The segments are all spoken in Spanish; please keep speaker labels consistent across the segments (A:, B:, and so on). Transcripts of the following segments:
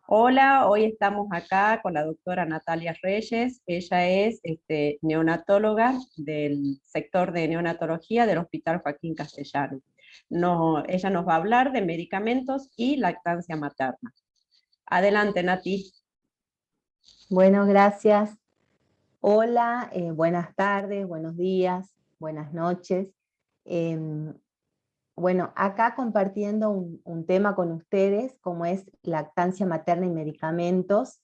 A: Hola, hoy estamos acá con la doctora Natalia Reyes. Ella es neonatóloga del sector de neonatología del Hospital Joaquín Castellano. No, ella nos va a hablar de medicamentos y lactancia materna. Adelante, Nati.
B: Bueno, gracias. Hola, buenas tardes, buenos días, buenas noches. Em, bueno, acá compartiendo un tema con ustedes, como es lactancia materna y medicamentos.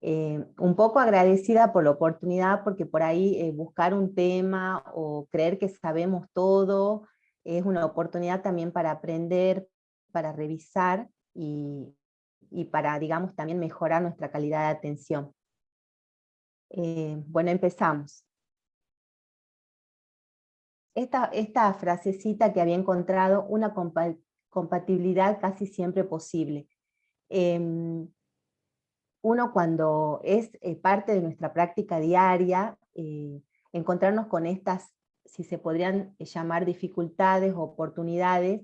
B: Un poco agradecida por la oportunidad, porque por ahí buscar un tema o creer que sabemos todo es una oportunidad también para aprender, para revisar y para, digamos, también mejorar nuestra calidad de atención. Bueno, empezamos. Esta frasecita que había encontrado, una compatibilidad casi siempre posible. Em, Uno cuando es parte de nuestra práctica diaria, encontrarnos con estas, si se podrían llamar dificultades o oportunidades,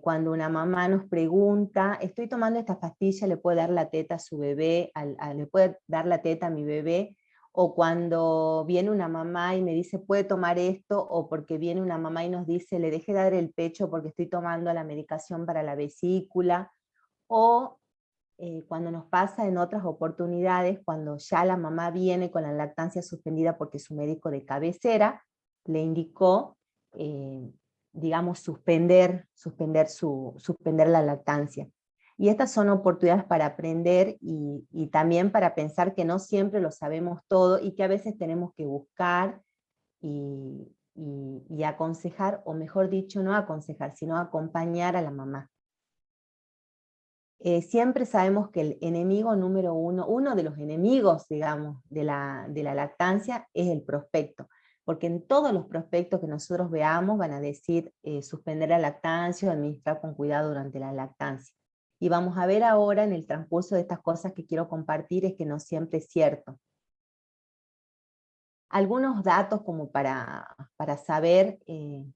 B: cuando una mamá nos pregunta, estoy tomando esta pastilla, ¿le puedo dar la teta a su bebé? ¿Le puedo dar la teta a mi bebé? O cuando viene una mamá y me dice, ¿puede tomar esto? O porque viene una mamá y nos dice, le dejé dar el pecho porque estoy tomando la medicación para la vesícula. O cuando nos pasa en otras oportunidades, cuando ya la mamá viene con la lactancia suspendida porque su médico de cabecera le indicó, eh, digamos, suspender la lactancia. Y estas son oportunidades para aprender y también para pensar que no siempre lo sabemos todo y que a veces tenemos que buscar y aconsejar, o mejor dicho, no aconsejar, sino acompañar a la mamá. Siempre sabemos que el enemigo número uno de los enemigos, digamos, de la lactancia es el prospecto, porque en todos los prospectos que nosotros veamos van a decir suspender la lactancia o administrar con cuidado durante la lactancia. Y vamos a ver ahora en el transcurso de estas cosas que quiero compartir es que no siempre es cierto. Algunos datos como para saber, un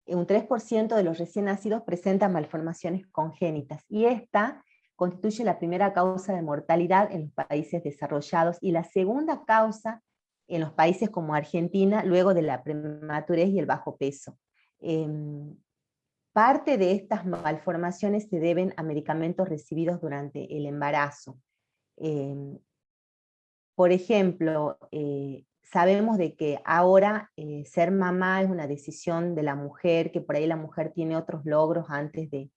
B: 3% de los recién nacidos presentan malformaciones congénitas, y esta constituye la primera causa de mortalidad en los países desarrollados y la segunda causa en los países como Argentina, luego de la prematurez y el bajo peso. Parte de estas malformaciones se deben a medicamentos recibidos durante el embarazo. Por ejemplo, sabemos de que ahora ser mamá es una decisión de la mujer, que por ahí la mujer tiene otros logros antes de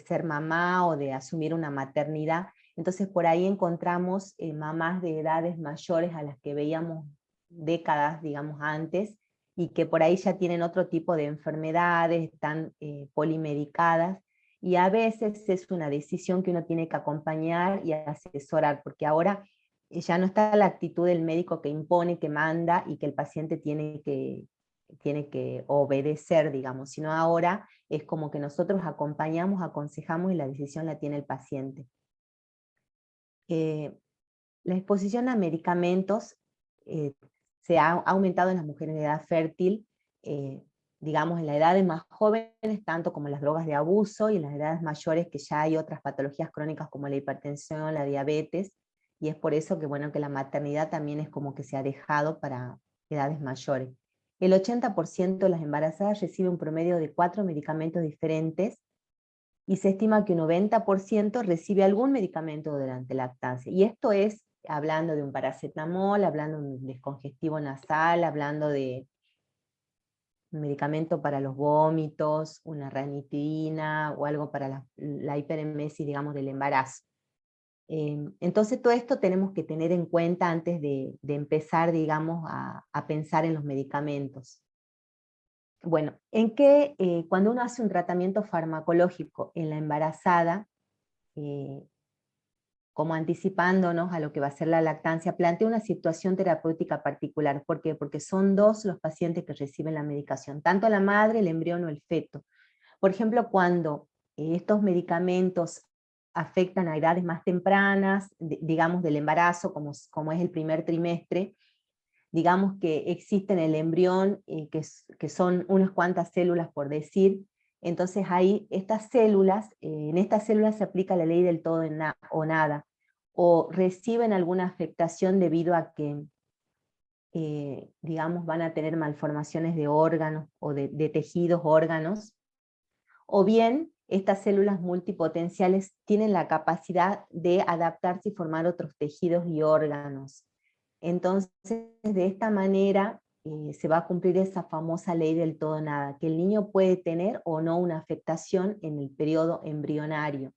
B: ser mamá o de asumir una maternidad. Entonces por ahí encontramos mamás de edades mayores a las que veíamos décadas, digamos, antes, y que por ahí ya tienen otro tipo de enfermedades, están polimedicadas, y a veces es una decisión que uno tiene que acompañar y asesorar, porque ahora ya no está la actitud del médico que impone, que manda, y que el paciente tiene que obedecer, digamos, sino ahora es como que nosotros acompañamos, aconsejamos y la decisión la tiene el paciente. La exposición a medicamentos eh, se ha aumentado en las mujeres de edad fértil, eh, digamos en las edades más jóvenes, tanto como las drogas de abuso, y en las edades mayores que ya hay otras patologías crónicas como la hipertensión, la diabetes, y es por eso que, bueno, que la maternidad también es como que se ha dejado para edades mayores. El 80% de las embarazadas recibe un promedio de 4 medicamentos diferentes, y se estima que un 90% recibe algún medicamento durante la lactancia. Y esto es hablando de un paracetamol, hablando de un descongestivo nasal, hablando de un medicamento para los vómitos, una ranitidina o algo para la hiperemesis, digamos, del embarazo. Entonces todo esto tenemos que tener en cuenta antes de empezar, digamos, a pensar en los medicamentos. Bueno, cuando uno hace un tratamiento farmacológico en la embarazada, eh, como anticipándonos a lo que va a ser la lactancia, plantea una situación terapéutica particular. ¿Por qué? Porque son dos los pacientes que reciben la medicación, tanto la madre, el embrión o el feto. Por ejemplo, cuando estos medicamentos afectan a edades más tempranas, digamos del embarazo, como es el primer trimestre, digamos que existe en el embrión, que son unas cuantas células por decir, Entonces ahí estas células, en estas células se aplica la ley del todo o nada, o reciben alguna afectación debido a que, digamos, van a tener malformaciones de órganos o de tejidos, órganos, o bien estas células multipotenciales tienen la capacidad de adaptarse y formar otros tejidos y órganos. Entonces, de esta manera se va a cumplir esa famosa ley del todo nada, que el niño puede tener o no una afectación en el periodo embrionario.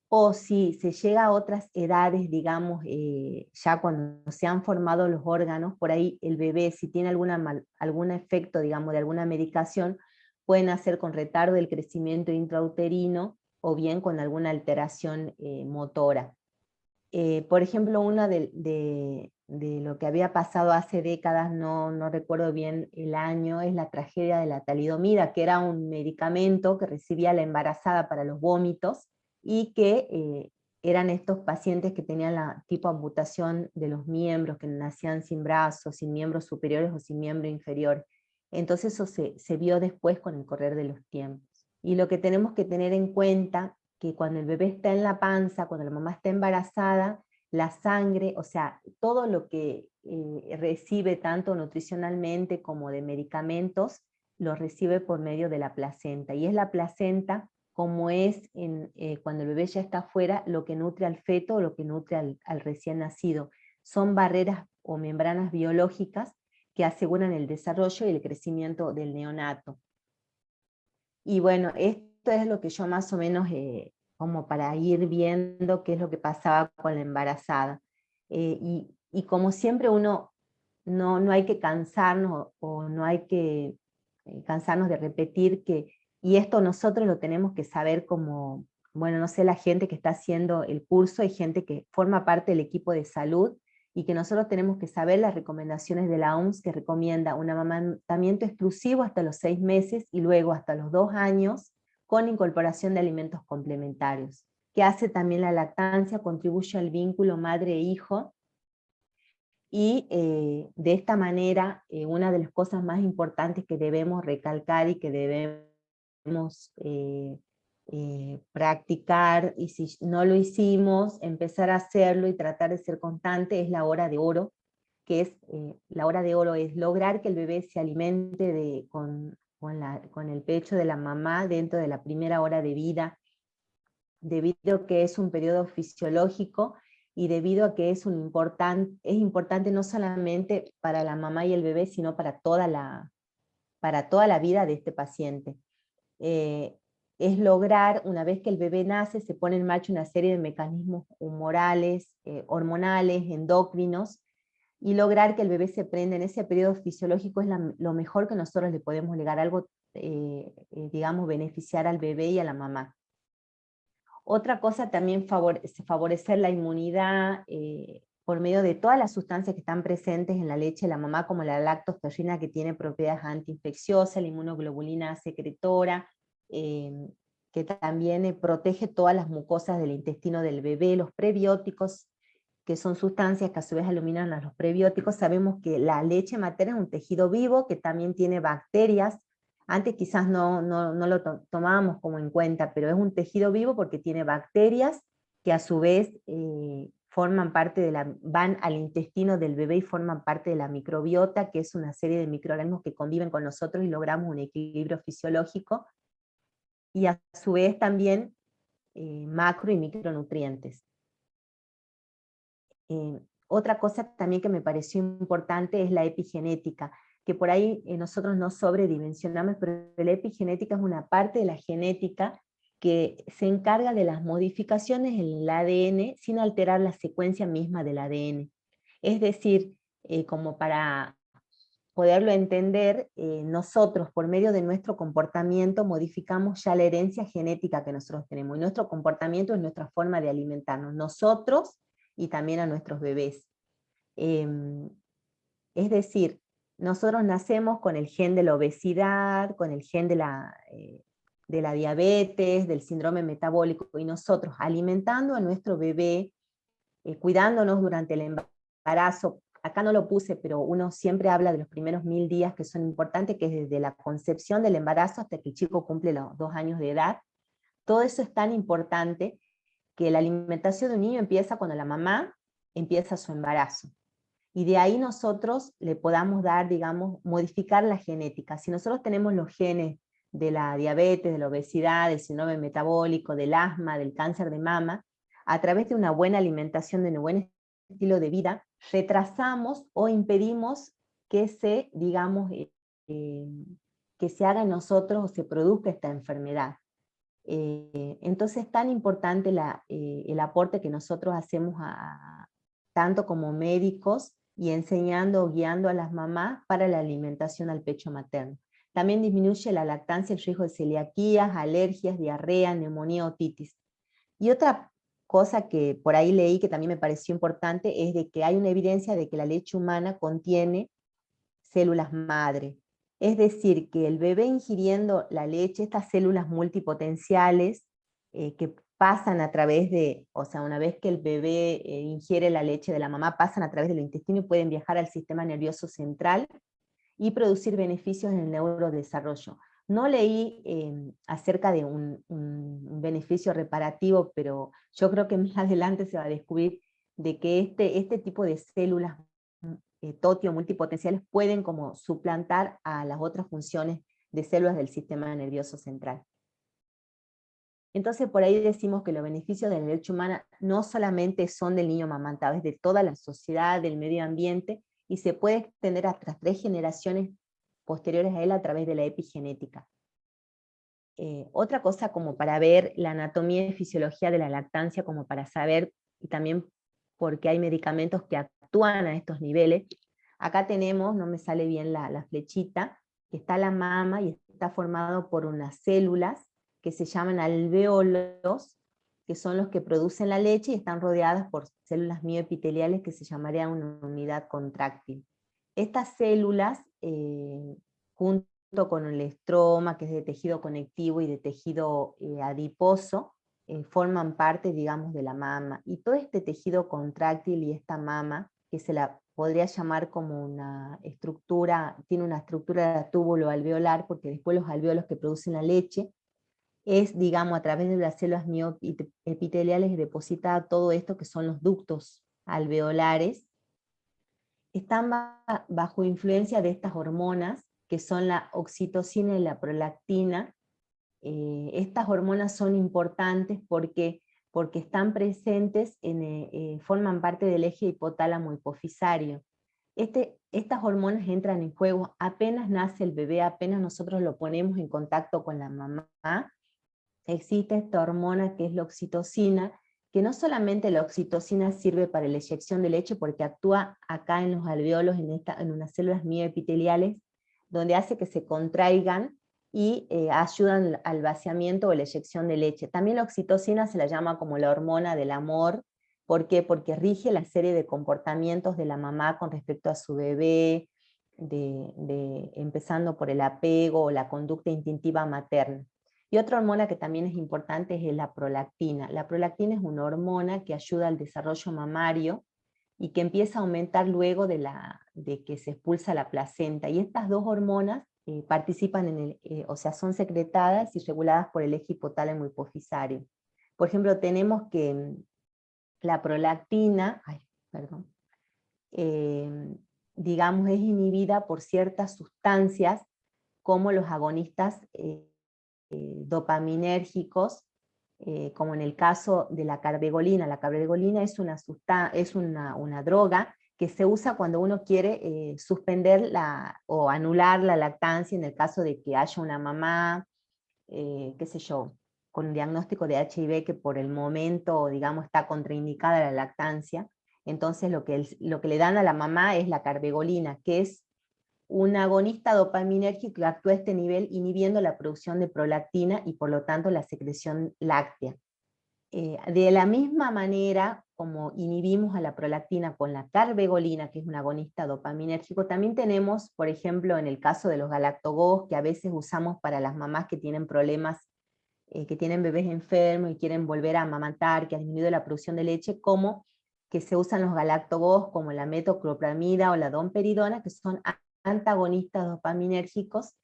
B: O si se llega a otras edades, digamos, ya cuando se han formado los órganos, por ahí el bebé, si tiene algún efecto, digamos, de alguna medicación, puede nacer con retardo del crecimiento intrauterino o bien con alguna alteración motora. Por ejemplo, una de lo que había pasado hace décadas, no recuerdo bien el año, es la tragedia de la talidomida, que era un medicamento que recibía la embarazada para los vómitos, y que eran estos pacientes que tenían la tipo amputación de los miembros, que nacían sin brazos, sin miembros superiores o sin miembro inferior. Entonces eso se vio después con el correr de los tiempos. Y lo que tenemos que tener en cuenta, que cuando el bebé está en la panza, cuando la mamá está embarazada, la sangre, o sea, todo lo que recibe tanto nutricionalmente como de medicamentos, lo recibe por medio de la placenta. Y es la placenta, como es cuando el bebé ya está afuera, lo que nutre al feto o lo que nutre al recién nacido. Son barreras o membranas biológicas que aseguran el desarrollo y el crecimiento del neonato. Y bueno, esto es lo que yo más o menos, como para ir viendo qué es lo que pasaba con la embarazada. Y como siempre uno, no hay que cansarnos o no hay que cansarnos de repetir que, y esto nosotros lo tenemos que saber como, bueno, no sé, la gente que está haciendo el curso, hay gente que forma parte del equipo de salud, y que nosotros tenemos que saber las recomendaciones de la OMS, que recomienda un amamantamiento exclusivo hasta los 6 meses y luego hasta los 2 años con incorporación de alimentos complementarios. Que hace también la lactancia, contribuye al vínculo madre-hijo, y de esta manera una de las cosas más importantes que debemos recalcar y que debemos practicar, y si no lo hicimos, empezar a hacerlo y tratar de ser constante, es la hora de oro, que es, la hora de oro es lograr que el bebé se alimente con el pecho de la mamá dentro de la primera hora de vida, debido a que es un periodo fisiológico y debido a que es importante no solamente para la mamá y el bebé, sino para toda la vida de este paciente. Es lograr, una vez que el bebé nace, se pone en marcha una serie de mecanismos humorales, hormonales, endocrinos, y lograr que el bebé se prenda en ese periodo fisiológico es lo mejor que nosotros le podemos legar, algo, digamos, beneficiar al bebé y a la mamá. Otra cosa también favorecer la inmunidad por medio de todas las sustancias que están presentes en la leche de la mamá, como la lactoferrina, que tiene propiedades antiinfecciosas, la inmunoglobulina secretora, que también protege todas las mucosas del intestino del bebé, los prebióticos, que son sustancias que a su vez eliminan a los prebióticos. Sabemos que la leche materna es un tejido vivo que también tiene bacterias. Antes quizás no lo tomábamos como en cuenta, pero es un tejido vivo porque tiene bacterias que a su vez forman parte van al intestino del bebé y forman parte de la microbiota, que es una serie de microorganismos que conviven con nosotros y logramos un equilibrio fisiológico, y a su vez también macro y micronutrientes. Otra cosa también que me pareció importante es la epigenética, que por ahí nosotros no sobredimensionamos, pero la epigenética es una parte de la genética que se encarga de las modificaciones en el ADN sin alterar la secuencia misma del ADN. Es decir, como para poderlo entender, nosotros por medio de nuestro comportamiento modificamos ya la herencia genética que nosotros tenemos, y nuestro comportamiento es nuestra forma de alimentarnos, nosotros y también a nuestros bebés. Es decir, nosotros nacemos con el gen de la obesidad, con el gen de la diabetes, del síndrome metabólico, y nosotros alimentando a nuestro bebé, cuidándonos durante el embarazo, acá no lo puse, pero uno siempre habla de los primeros 1000 días que son importantes, que es desde la concepción del embarazo hasta que el chico cumple los 2 años de edad. Todo eso es tan importante que la alimentación de un niño empieza cuando la mamá empieza su embarazo. Y de ahí nosotros le podamos dar, digamos, modificar la genética. Si nosotros tenemos los genes de la diabetes, de la obesidad, del síndrome metabólico, del asma, del cáncer de mama, a través de una buena alimentación, de un buen estilo de vida, retrasamos o impedimos que se, digamos, que se haga en nosotros o se produzca esta enfermedad. Entonces es tan importante el aporte que nosotros hacemos tanto como médicos y enseñando o guiando a las mamás para la alimentación al pecho materno. También disminuye la lactancia, el riesgo de celiaquías, alergias, diarrea, neumonía, otitis. Y otra cosa que por ahí leí que también me pareció importante es de que hay una evidencia de que la leche humana contiene células madre. Es decir, que el bebé ingiriendo la leche, estas células multipotenciales que pasan a través de, o sea, una vez que el bebé ingiere la leche de la mamá, pasan a través del intestino y pueden viajar al sistema nervioso central y producir beneficios en el neurodesarrollo. No leí acerca de un beneficio reparativo, pero yo creo que más adelante se va a descubrir de que este tipo de células TOTI multipotenciales pueden como suplantar a las otras funciones de células del sistema nervioso central. Entonces por ahí decimos que los beneficios de la leche humana no solamente son del niño amamantado, es de toda la sociedad, del medio ambiente, y se puede extender hasta 3 generaciones posteriores a él a través de la epigenética. Otra cosa como para ver la anatomía y fisiología de la lactancia, como para saber, y también porque hay medicamentos que actúan a estos niveles. Acá tenemos, no me sale bien la flechita, que está la mama y está formado por unas células que se llaman alvéolos, que son los que producen la leche y están rodeadas por células mioepiteliales que se llamarían una unidad contráctil. Estas células, junto con el estroma, que es de tejido conectivo y de tejido adiposo, forman parte, digamos, de la mama. Y todo este tejido contráctil y esta mama, que se la podría llamar como una estructura, tiene una estructura de túbulo alveolar, porque después los alvéolos que producen la leche, es, digamos, a través de las células mioepiteliales depositada todo esto que son los ductos alveolares, están bajo influencia de estas hormonas, que son la oxitocina y la prolactina. Estas hormonas son importantes porque están presentes, forman parte del eje hipotálamo hipofisario. Estas hormonas entran en juego apenas nace el bebé, apenas nosotros lo ponemos en contacto con la mamá, existe esta hormona que es la oxitocina, que no solamente la oxitocina sirve para la eyección de leche, porque actúa acá en los alvéolos, en unas células mioepiteliales, donde hace que se contraigan y ayudan al vaciamiento o la eyección de leche. También la oxitocina se la llama como la hormona del amor. ¿Por qué? Porque rige la serie de comportamientos de la mamá con respecto a su bebé, empezando por el apego o la conducta instintiva materna. Y otra hormona que también es importante es la prolactina. La prolactina es una hormona que ayuda al desarrollo mamario y que empieza a aumentar luego de que se expulsa la placenta. Y estas dos hormonas participan o sea, son secretadas y reguladas por el eje hipotálamo hipofisario. Por ejemplo, tenemos que la prolactina, digamos, es inhibida por ciertas sustancias como los agonistas dopaminérgicos, como en el caso de la carbegolina. La carbegolina es una droga que se usa cuando uno quiere suspender o anular la lactancia en el caso de que haya una mamá, qué sé yo, con un diagnóstico de HIV que por el momento, digamos, está contraindicada la lactancia. Entonces lo que le dan a la mamá es la carbegolina, que es un agonista dopaminérgico que actúa a este nivel inhibiendo la producción de prolactina y por lo tanto la secreción láctea. De la misma manera como inhibimos a la prolactina con la carbegolina, que es un agonista dopaminérgico, también tenemos, por ejemplo, en el caso de los galactogos, que a veces usamos para las mamás que tienen problemas, que tienen bebés enfermos y quieren volver a amamantar, que ha disminuido la producción de leche, como que se usan los galactogos como la metoclopramida o la domperidona, que son antagonistas dopaminérgicos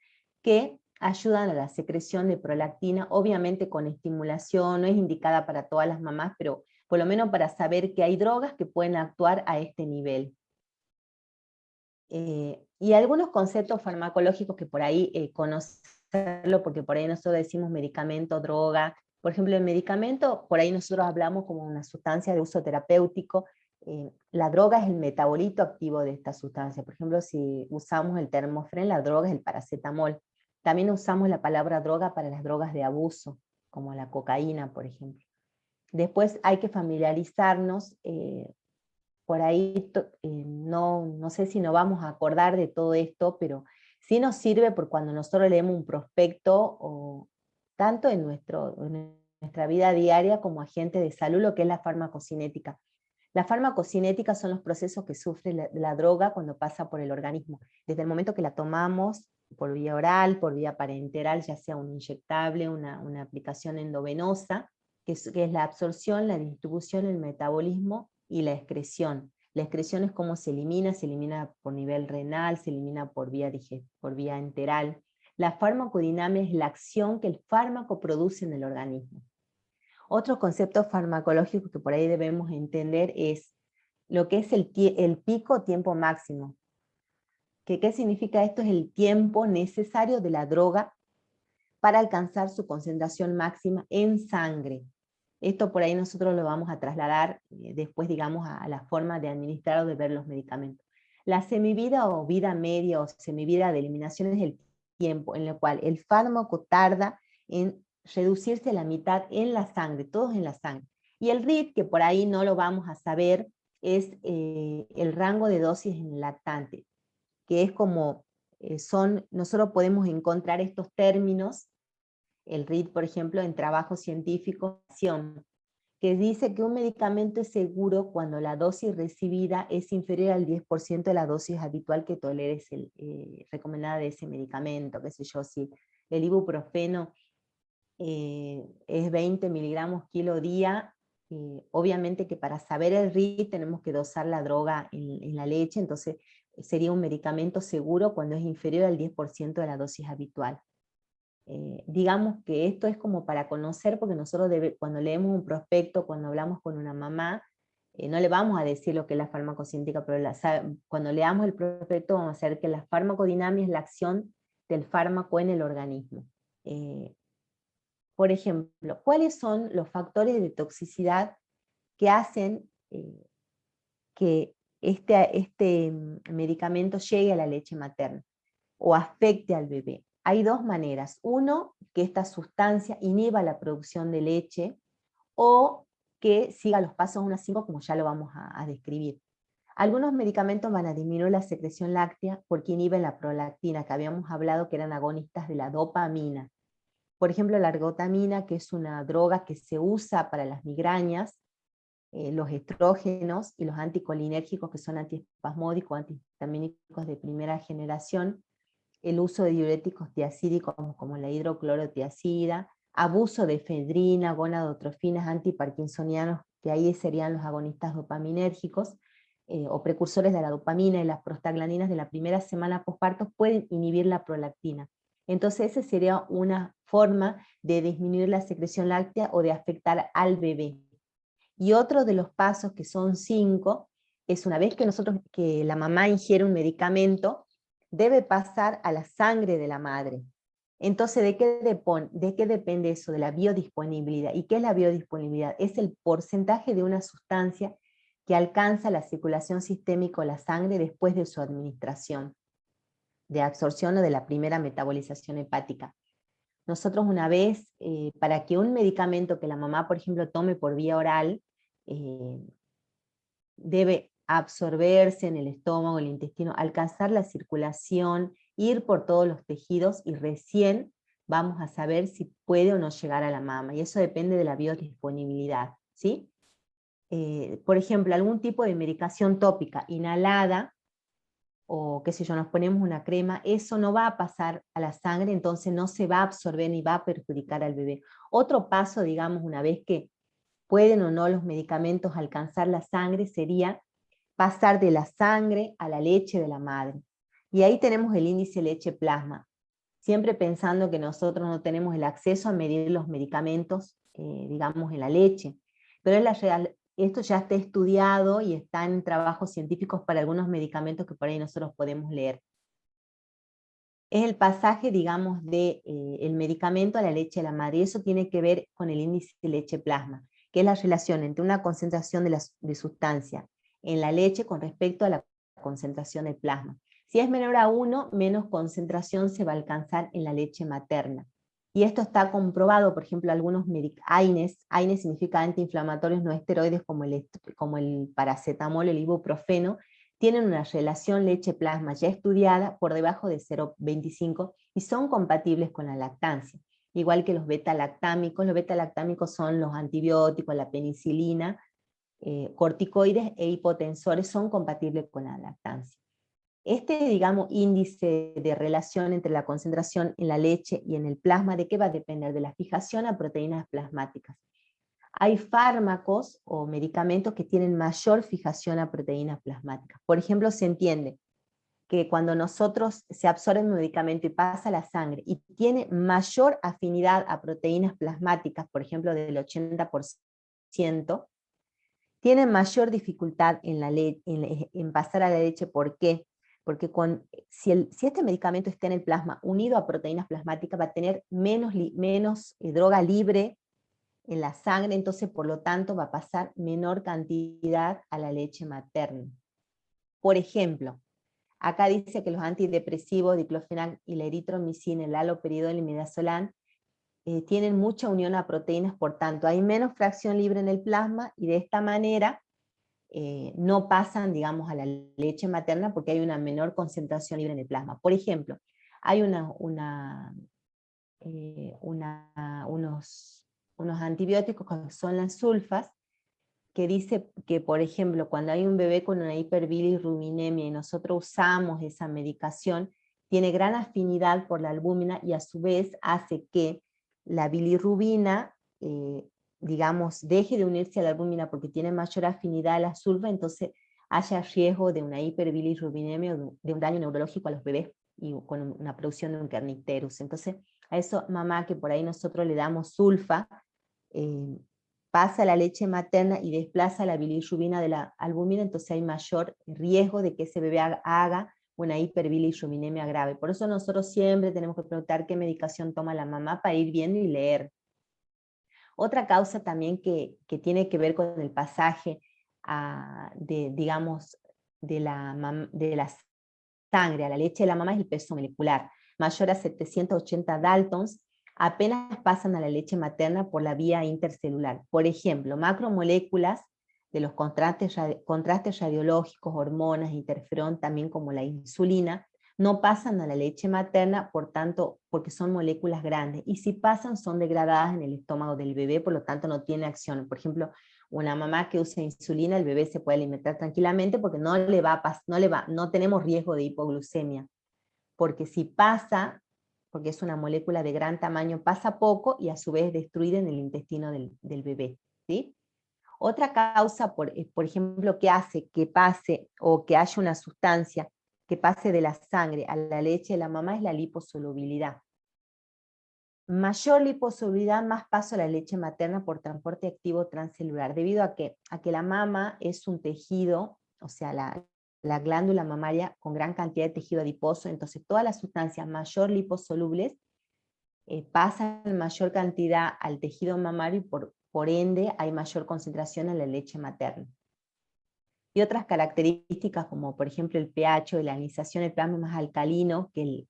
B: que ayudan a la secreción de prolactina, obviamente con estimulación, no es indicada para todas las mamás, pero por lo menos para saber que hay drogas que pueden actuar a este nivel. Y algunos conceptos farmacológicos que por ahí conocerlo, porque por ahí nosotros decimos medicamento, droga. Por ejemplo, el medicamento, por ahí nosotros hablamos como una sustancia de uso terapéutico. La droga es el metabolito activo de esta sustancia. Por ejemplo, si usamos el termofren, la droga es el paracetamol. También usamos la palabra droga para las drogas de abuso, como la cocaína, por ejemplo. Después hay que familiarizarnos, por ahí no sé si nos vamos a acordar de todo esto, pero sí nos sirve por cuando nosotros leemos un prospecto, o tanto en nuestra vida diaria como agente de salud, lo que es la farmacocinética. La farmacocinética son los procesos que sufre la droga cuando pasa por el organismo. Desde el momento que la tomamos por vía oral, por vía parenteral, ya sea un inyectable, una aplicación endovenosa, que es la absorción, la distribución, el metabolismo y la excreción. La excreción es cómo se elimina por nivel renal, se elimina por vía enteral. La farmacodinamia es la acción que el fármaco produce en el organismo. Otro concepto farmacológico que por ahí debemos entender es lo que es el pico tiempo máximo. ¿Qué significa esto? Es el tiempo necesario de la droga para alcanzar su concentración máxima en sangre. Esto por ahí nosotros lo vamos a trasladar después, digamos, a la forma de administrar o de ver los medicamentos. La semivida o vida media o semivida de eliminación es el tiempo en el cual el fármaco tarda en reducirse a la mitad en la sangre, todos en la sangre. Y el RIT, que por ahí no lo vamos a saber, es el rango de dosis en el lactante, que es como nosotros podemos encontrar estos términos, el RIT, por ejemplo, en trabajos científicos, que dice que un medicamento es seguro cuando la dosis recibida es inferior al 10% de la dosis habitual que tolere recomendada de ese medicamento. Qué sé yo, si el ibuprofeno es 20 miligramos kilo día, obviamente que para saber el RIT tenemos que dosar la droga en la leche, entonces sería un medicamento seguro cuando es inferior al 10% de la dosis habitual. Digamos que esto es como para conocer, porque nosotros cuando leemos un prospecto, cuando hablamos con una mamá, no le vamos a decir lo que es la farmacocinética, pero cuando leamos el prospecto vamos a saber que la farmacodinamia es la acción del fármaco en el organismo. Por ejemplo, ¿cuáles son los factores de toxicidad que hacen que este medicamento llegue a la leche materna o afecte al bebé? Hay dos maneras. Uno, que esta sustancia inhiba la producción de leche, o que siga los pasos 1 a 5, como ya lo vamos a describir. Algunos medicamentos van a disminuir la secreción láctea porque inhiben la prolactina, que habíamos hablado que eran agonistas de la dopamina. Por ejemplo, la ergotamina, que es una droga que se usa para las migrañas, los estrógenos y los anticolinérgicos, que son antiespasmódicos, antihistamínicos de primera generación, el uso de diuréticos tiacídicos como la hidroclorotiacida, abuso de efedrina, gonadotrofinas, antiparkinsonianos, que ahí serían los agonistas dopaminérgicos, o precursores de la dopamina, y las prostaglandinas de la primera semana posparto pueden inhibir la prolactina. Entonces esa sería una forma de disminuir la secreción láctea o de afectar al bebé. Y otro de los pasos, que son 5, es una vez que la mamá ingiere un medicamento, debe pasar a la sangre de la madre. Entonces, ¿de qué depende eso? De la biodisponibilidad. ¿Y qué es la biodisponibilidad? Es el porcentaje de una sustancia que alcanza la circulación sistémica o la sangre después de su administración, de absorción o de la primera metabolización hepática. Nosotros una vez, para que un medicamento que la mamá, por ejemplo, tome por vía oral, debe absorberse en el estómago, el intestino, alcanzar la circulación, ir por todos los tejidos, y recién vamos a saber si puede o no llegar a la mama, y eso depende de la biodisponibilidad, ¿sí? Por ejemplo, algún tipo de medicación tópica inhalada, o qué sé yo, nos ponemos una crema, eso no va a pasar a la sangre, entonces no se va a absorber ni va a perjudicar al bebé. Otro paso, digamos, una vez que pueden o no los medicamentos alcanzar la sangre sería pasar de la sangre a la leche de la madre. Y ahí tenemos el índice leche plasma, siempre pensando que nosotros no tenemos el acceso a medir los medicamentos, digamos, en la leche. Pero esto ya está estudiado y está en trabajos científicos para algunos medicamentos que por ahí nosotros podemos leer. Es el pasaje, digamos, de el medicamento a la leche de la madre, y eso tiene que ver con el índice de leche plasma, que es la relación entre una concentración de sustancia en la leche con respecto a la concentración de plasma. Si es menor a 1, menos concentración se va a alcanzar en la leche materna. Y esto está comprobado, por ejemplo, algunos AINES significa antiinflamatorios no esteroides como el paracetamol, el ibuprofeno, tienen una relación leche-plasma ya estudiada por debajo de 0,25 y son compatibles con la lactancia. Igual que los beta-lactámicos son los antibióticos, la penicilina, corticoides e hipotensores son compatibles con la lactancia. Este, digamos, índice de relación entre la concentración en la leche y en el plasma, ¿de qué va a depender? De la fijación a proteínas plasmáticas. Hay fármacos o medicamentos que tienen mayor fijación a proteínas plasmáticas. Por ejemplo, se entiende que cuando nosotros se absorbe un medicamento y pasa a la sangre y tiene mayor afinidad a proteínas plasmáticas, por ejemplo del 80%, tiene mayor dificultad en pasar a la leche. ¿Por qué? Porque si este medicamento está en el plasma unido a proteínas plasmáticas, va a tener menos droga libre en la sangre, entonces por lo tanto va a pasar menor cantidad a la leche materna. Por ejemplo, acá dice que los antidepresivos, diclofenac y la eritromicina, el haloperidol y midazolam, tienen mucha unión a proteínas, por tanto hay menos fracción libre en el plasma y de esta manera no pasan, digamos, a la leche materna porque hay una menor concentración libre en el plasma. Por ejemplo, hay unos antibióticos que son las sulfas, que dice que, por ejemplo, cuando hay un bebé con una hiperbilirrubinemia y nosotros usamos esa medicación, tiene gran afinidad por la albúmina y a su vez hace que la bilirrubina, digamos, deje de unirse a la albúmina porque tiene mayor afinidad a la sulfa, entonces haya riesgo de una hiperbilirrubinemia o de un daño neurológico a los bebés y con una producción de un kernicterus. Entonces, a eso, mamá, que por ahí nosotros le damos sulfa, pasa la leche materna y desplaza la bilirrubina de la albúmina, entonces hay mayor riesgo de que ese bebé haga una hiperbilirrubinemia grave. Por eso nosotros siempre tenemos que preguntar qué medicación toma la mamá para ir viendo y leer. Otra causa también que tiene que ver con el pasaje digamos, de la sangre a la leche de la mamá es el peso molecular. Mayor a 780 Daltons, apenas pasan a la leche materna por la vía intercelular. Por ejemplo, macromoléculas de los contrastes radiológicos, hormonas, interferón, también como la insulina, no pasan a la leche materna, por tanto, porque son moléculas grandes, y si pasan son degradadas en el estómago del bebé, por lo tanto no tiene acción. Por ejemplo, una mamá que usa insulina, el bebé se puede alimentar tranquilamente porque no tenemos riesgo de hipoglucemia. Porque si pasa, porque es una molécula de gran tamaño, pasa poco y a su vez es destruida en el intestino del bebé, ¿sí? Otra causa, por ejemplo, que hace que pase o que haya una sustancia que pase de la sangre a la leche de la mamá es la liposolubilidad. Mayor liposolubilidad, más paso a la leche materna por transporte activo transcelular, debido a que la mama es un tejido, o sea, la glándula mamaria con gran cantidad de tejido adiposo, entonces todas las sustancias mayor liposolubles pasan en mayor cantidad al tejido mamario y por ende hay mayor concentración en la leche materna. Y otras características como por ejemplo el pH o la ionización del plasma más alcalino que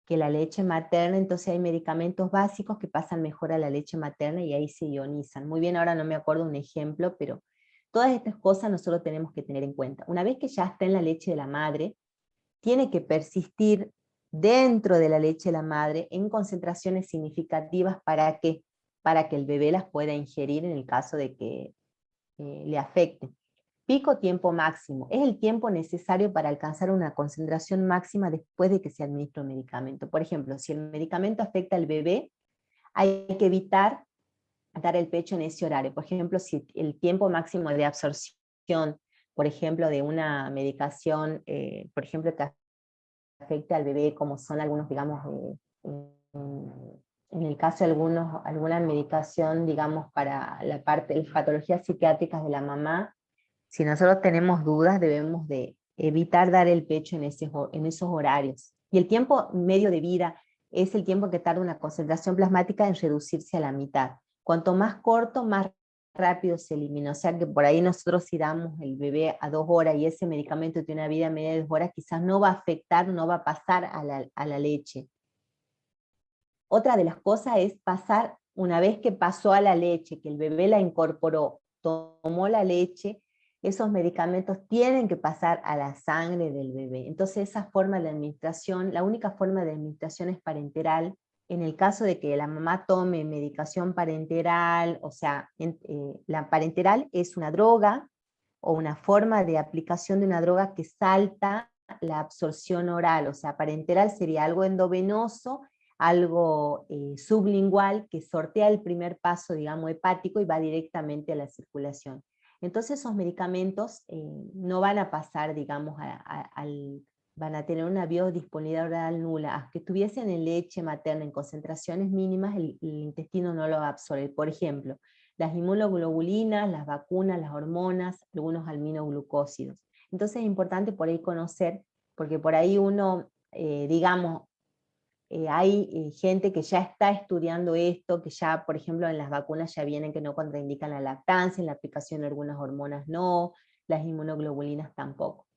B: la leche materna, entonces hay medicamentos básicos que pasan mejor a la leche materna y ahí se ionizan. Muy bien, ahora no me acuerdo un ejemplo, pero todas estas cosas nosotros tenemos que tener en cuenta. Una vez que ya está en la leche de la madre, tiene que persistir dentro de la leche de la madre en concentraciones significativas para que el bebé las pueda ingerir en el caso de que le afecte. Pico tiempo máximo. Es el tiempo necesario para alcanzar una concentración máxima después de que se administre un medicamento. Por ejemplo, si el medicamento afecta al bebé, hay que evitar dar el pecho en ese horario. Por ejemplo, si el tiempo máximo de absorción, por ejemplo, de una medicación, por ejemplo, que afecte al bebé, como son algunos, digamos, en el caso de alguna medicación, digamos, para la parte de las patologías psiquiátricas de la mamá, si nosotros tenemos dudas, debemos de evitar dar el pecho en esos horarios. Y el tiempo medio de vida es el tiempo que tarda una concentración plasmática en reducirse a la mitad. Cuanto más corto, más rápido se elimina. O sea que por ahí nosotros si damos el bebé a 2 horas y ese medicamento tiene una vida media de 2 horas, quizás no va a afectar, no va a pasar a la leche. Otra de las cosas es pasar, una vez que pasó a la leche, que el bebé la incorporó, tomó la leche, esos medicamentos tienen que pasar a la sangre del bebé. Entonces esa forma de administración, la única forma de administración es parenteral. En el caso de que la mamá tome medicación parenteral, o sea, la parenteral es una droga o una forma de aplicación de una droga que salta la absorción oral, o sea, parenteral sería algo endovenoso, algo sublingual que sortea el primer paso, digamos, hepático y va directamente a la circulación. Entonces esos medicamentos no van a pasar, digamos, van a tener una biodisponibilidad oral nula. Aunque estuviesen en leche materna en concentraciones mínimas, el intestino no lo va a absorber. Por ejemplo, las inmunoglobulinas, las vacunas, las hormonas, algunos aminoglucósidos. Entonces es importante por ahí conocer, porque por ahí uno, digamos, hay gente que ya está estudiando esto, que ya, por ejemplo, en las vacunas ya vienen que no contraindican la lactancia, en la aplicación de algunas hormonas no, las inmunoglobulinas tampoco.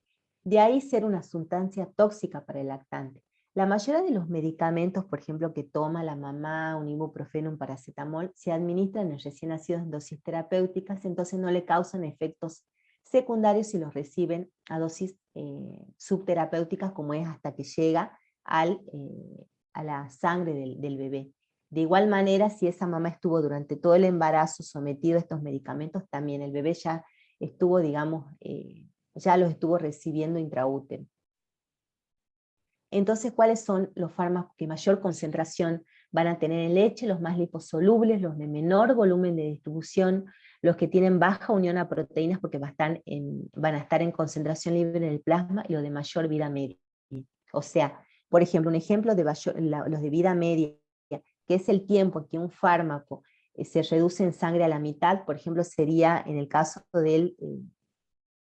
B: De ahí ser una sustancia tóxica para el lactante. La mayoría de los medicamentos, por ejemplo, que toma la mamá, un ibuprofeno, un paracetamol, se administran en recién nacidos en dosis terapéuticas, entonces no le causan efectos secundarios si los reciben a dosis subterapéuticas, como es hasta que llega a la sangre del bebé. De igual manera, si esa mamá estuvo durante todo el embarazo sometido a estos medicamentos, también el bebé ya estuvo, digamos, ya los estuvo recibiendo intraútero. Entonces, ¿cuáles son los fármacos que mayor concentración van a tener en leche? Los más liposolubles, los de menor volumen de distribución, los que tienen baja unión a proteínas porque van a estar en concentración libre en el plasma, y los de mayor vida media. O sea, por ejemplo, un ejemplo de los de vida media, que es el tiempo que un fármaco se reduce en sangre a la mitad, por ejemplo, sería en el caso del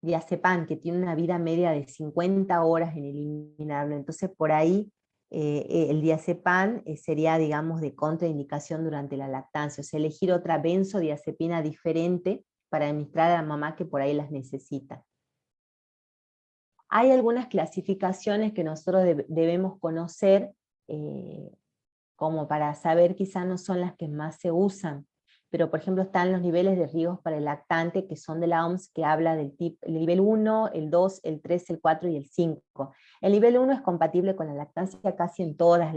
B: diazepam, que tiene una vida media de 50 horas en eliminarlo. Entonces, por ahí el diazepam sería, digamos, de contraindicación durante la lactancia. O sea, elegir otra benzodiazepina diferente para administrar a la mamá que por ahí las necesita. Hay algunas clasificaciones que nosotros debemos conocer, como para saber, quizás no son las que más se usan, pero por ejemplo están los niveles de riesgos para el lactante, que son de la OMS, que habla del el nivel 1, el 2, el 3, el 4 y el 5. El nivel 1 es compatible con la lactancia casi en todas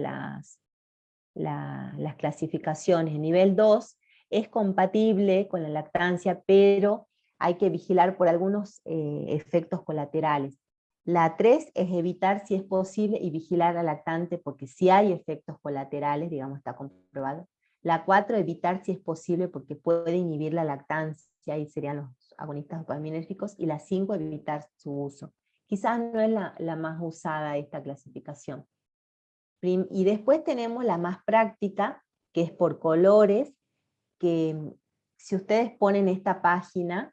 B: las clasificaciones. El nivel 2 es compatible con la lactancia, pero hay que vigilar por algunos efectos colaterales. La 3 es evitar si es posible y vigilar al lactante porque si hay efectos colaterales, digamos, está comprobado. La 4, evitar si es posible porque puede inhibir la lactancia y serían los agonistas dopaminérgicos. Y la 5, evitar su uso. Quizás no es la más usada esta clasificación. Y después tenemos la más práctica, que es por colores, que si ustedes ponen esta página,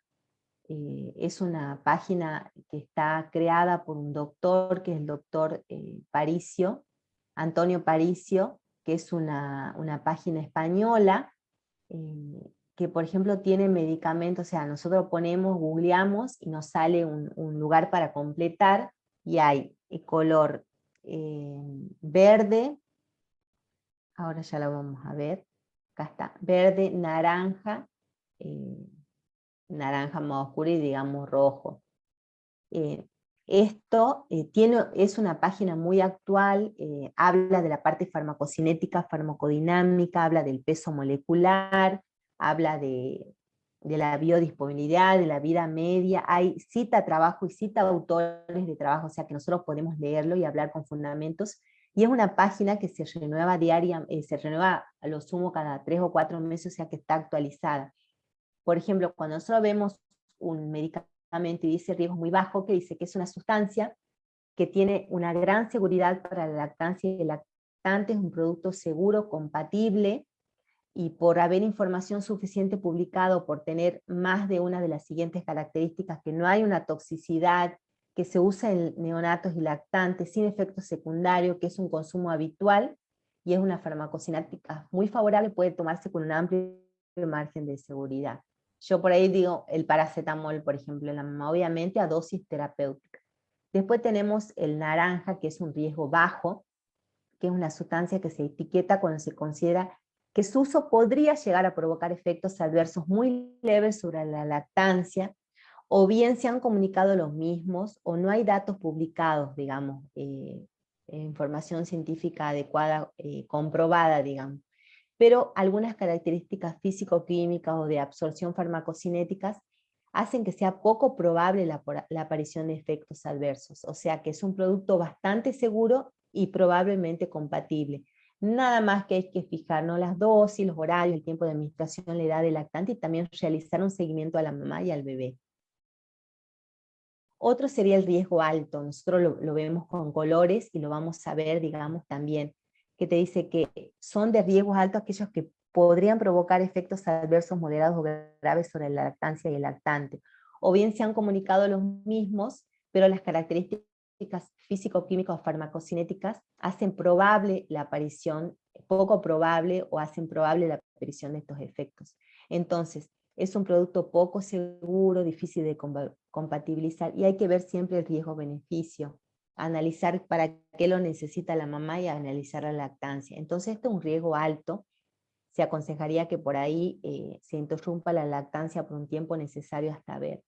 B: es una página que está creada por un doctor, que es el doctor Paricio, Antonio Paricio, que es una página española, que por ejemplo tiene medicamentos, o sea, nosotros ponemos, googleamos y nos sale un lugar para completar, y hay color verde, ahora ya lo vamos a ver, acá está, verde, naranja, naranja más oscuro y digamos rojo. Esto es una página muy actual, habla de la parte farmacocinética, farmacodinámica, habla del peso molecular, habla de la biodisponibilidad, de la vida media, cita trabajo y cita autores de trabajo, o sea que nosotros podemos leerlo y hablar con fundamentos, Y es una página que se renueva se renueva a lo sumo cada 3 o 4 meses, o sea que está actualizada. Por ejemplo, cuando nosotros vemos un medicamento y dice riesgo muy bajo, que dice que es una sustancia que tiene una gran seguridad para la lactancia y el lactante, es un producto seguro, compatible, y por haber información suficiente publicado, por tener más de una de las siguientes características, que no hay una toxicidad, que se usa en neonatos y lactantes sin efectos secundarios, que es un consumo habitual, y es una farmacocinética muy favorable, puede tomarse con un amplio margen de seguridad. Yo por ahí digo el paracetamol, por ejemplo, en la mamá, obviamente a dosis terapéutica. Después tenemos el naranja, que es un riesgo bajo, que es una sustancia que se etiqueta cuando se considera que su uso podría llegar a provocar efectos adversos muy leves sobre la lactancia, o bien se han comunicado los mismos, o no hay datos publicados, digamos, información científica adecuada, comprobada, digamos. Pero algunas características físico-químicas o de absorción farmacocinéticas hacen que sea poco probable la aparición de efectos adversos. O sea que es un producto bastante seguro y probablemente compatible. Nada más que hay que fijarnos las dosis, los horarios, el tiempo de administración, la edad del lactante, y también realizar un seguimiento a la mamá y al bebé. Otro sería el riesgo alto. Nosotros lo vemos con colores y lo vamos a ver, digamos, también, que te dice que son de riesgos altos aquellos que podrían provocar efectos adversos moderados o graves sobre la lactancia y el lactante. O bien se han comunicado los mismos, pero las características físico-químicas o farmacocinéticas hacen probable la aparición, poco probable, o hacen probable la aparición de estos efectos. Entonces, es un producto poco seguro, difícil de compatibilizar, y hay que ver siempre el riesgo-beneficio, analizar para qué lo necesita la mamá y analizar la lactancia. Entonces este es un riesgo alto, se aconsejaría que por ahí se interrumpa la lactancia por un tiempo necesario hasta ver.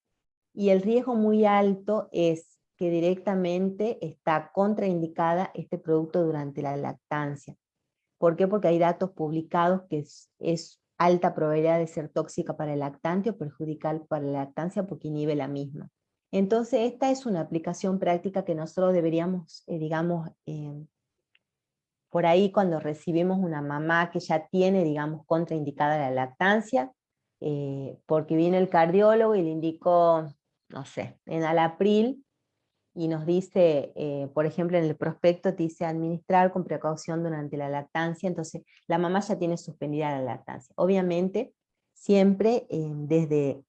B: Y el riesgo muy alto es que directamente está contraindicada este producto durante la lactancia. ¿Por qué? Porque hay datos publicados que es alta probabilidad de ser tóxica para el lactante o perjudicial para la lactancia porque inhibe la misma. Entonces esta es una aplicación práctica que nosotros deberíamos, digamos, por ahí cuando recibimos una mamá que ya tiene, digamos, contraindicada la lactancia, porque viene el cardiólogo y le indicó, no sé, enalapril, y nos dice, por ejemplo, en el prospecto te dice administrar con precaución durante la lactancia, entonces la mamá ya tiene suspendida la lactancia. Obviamente, siempre desde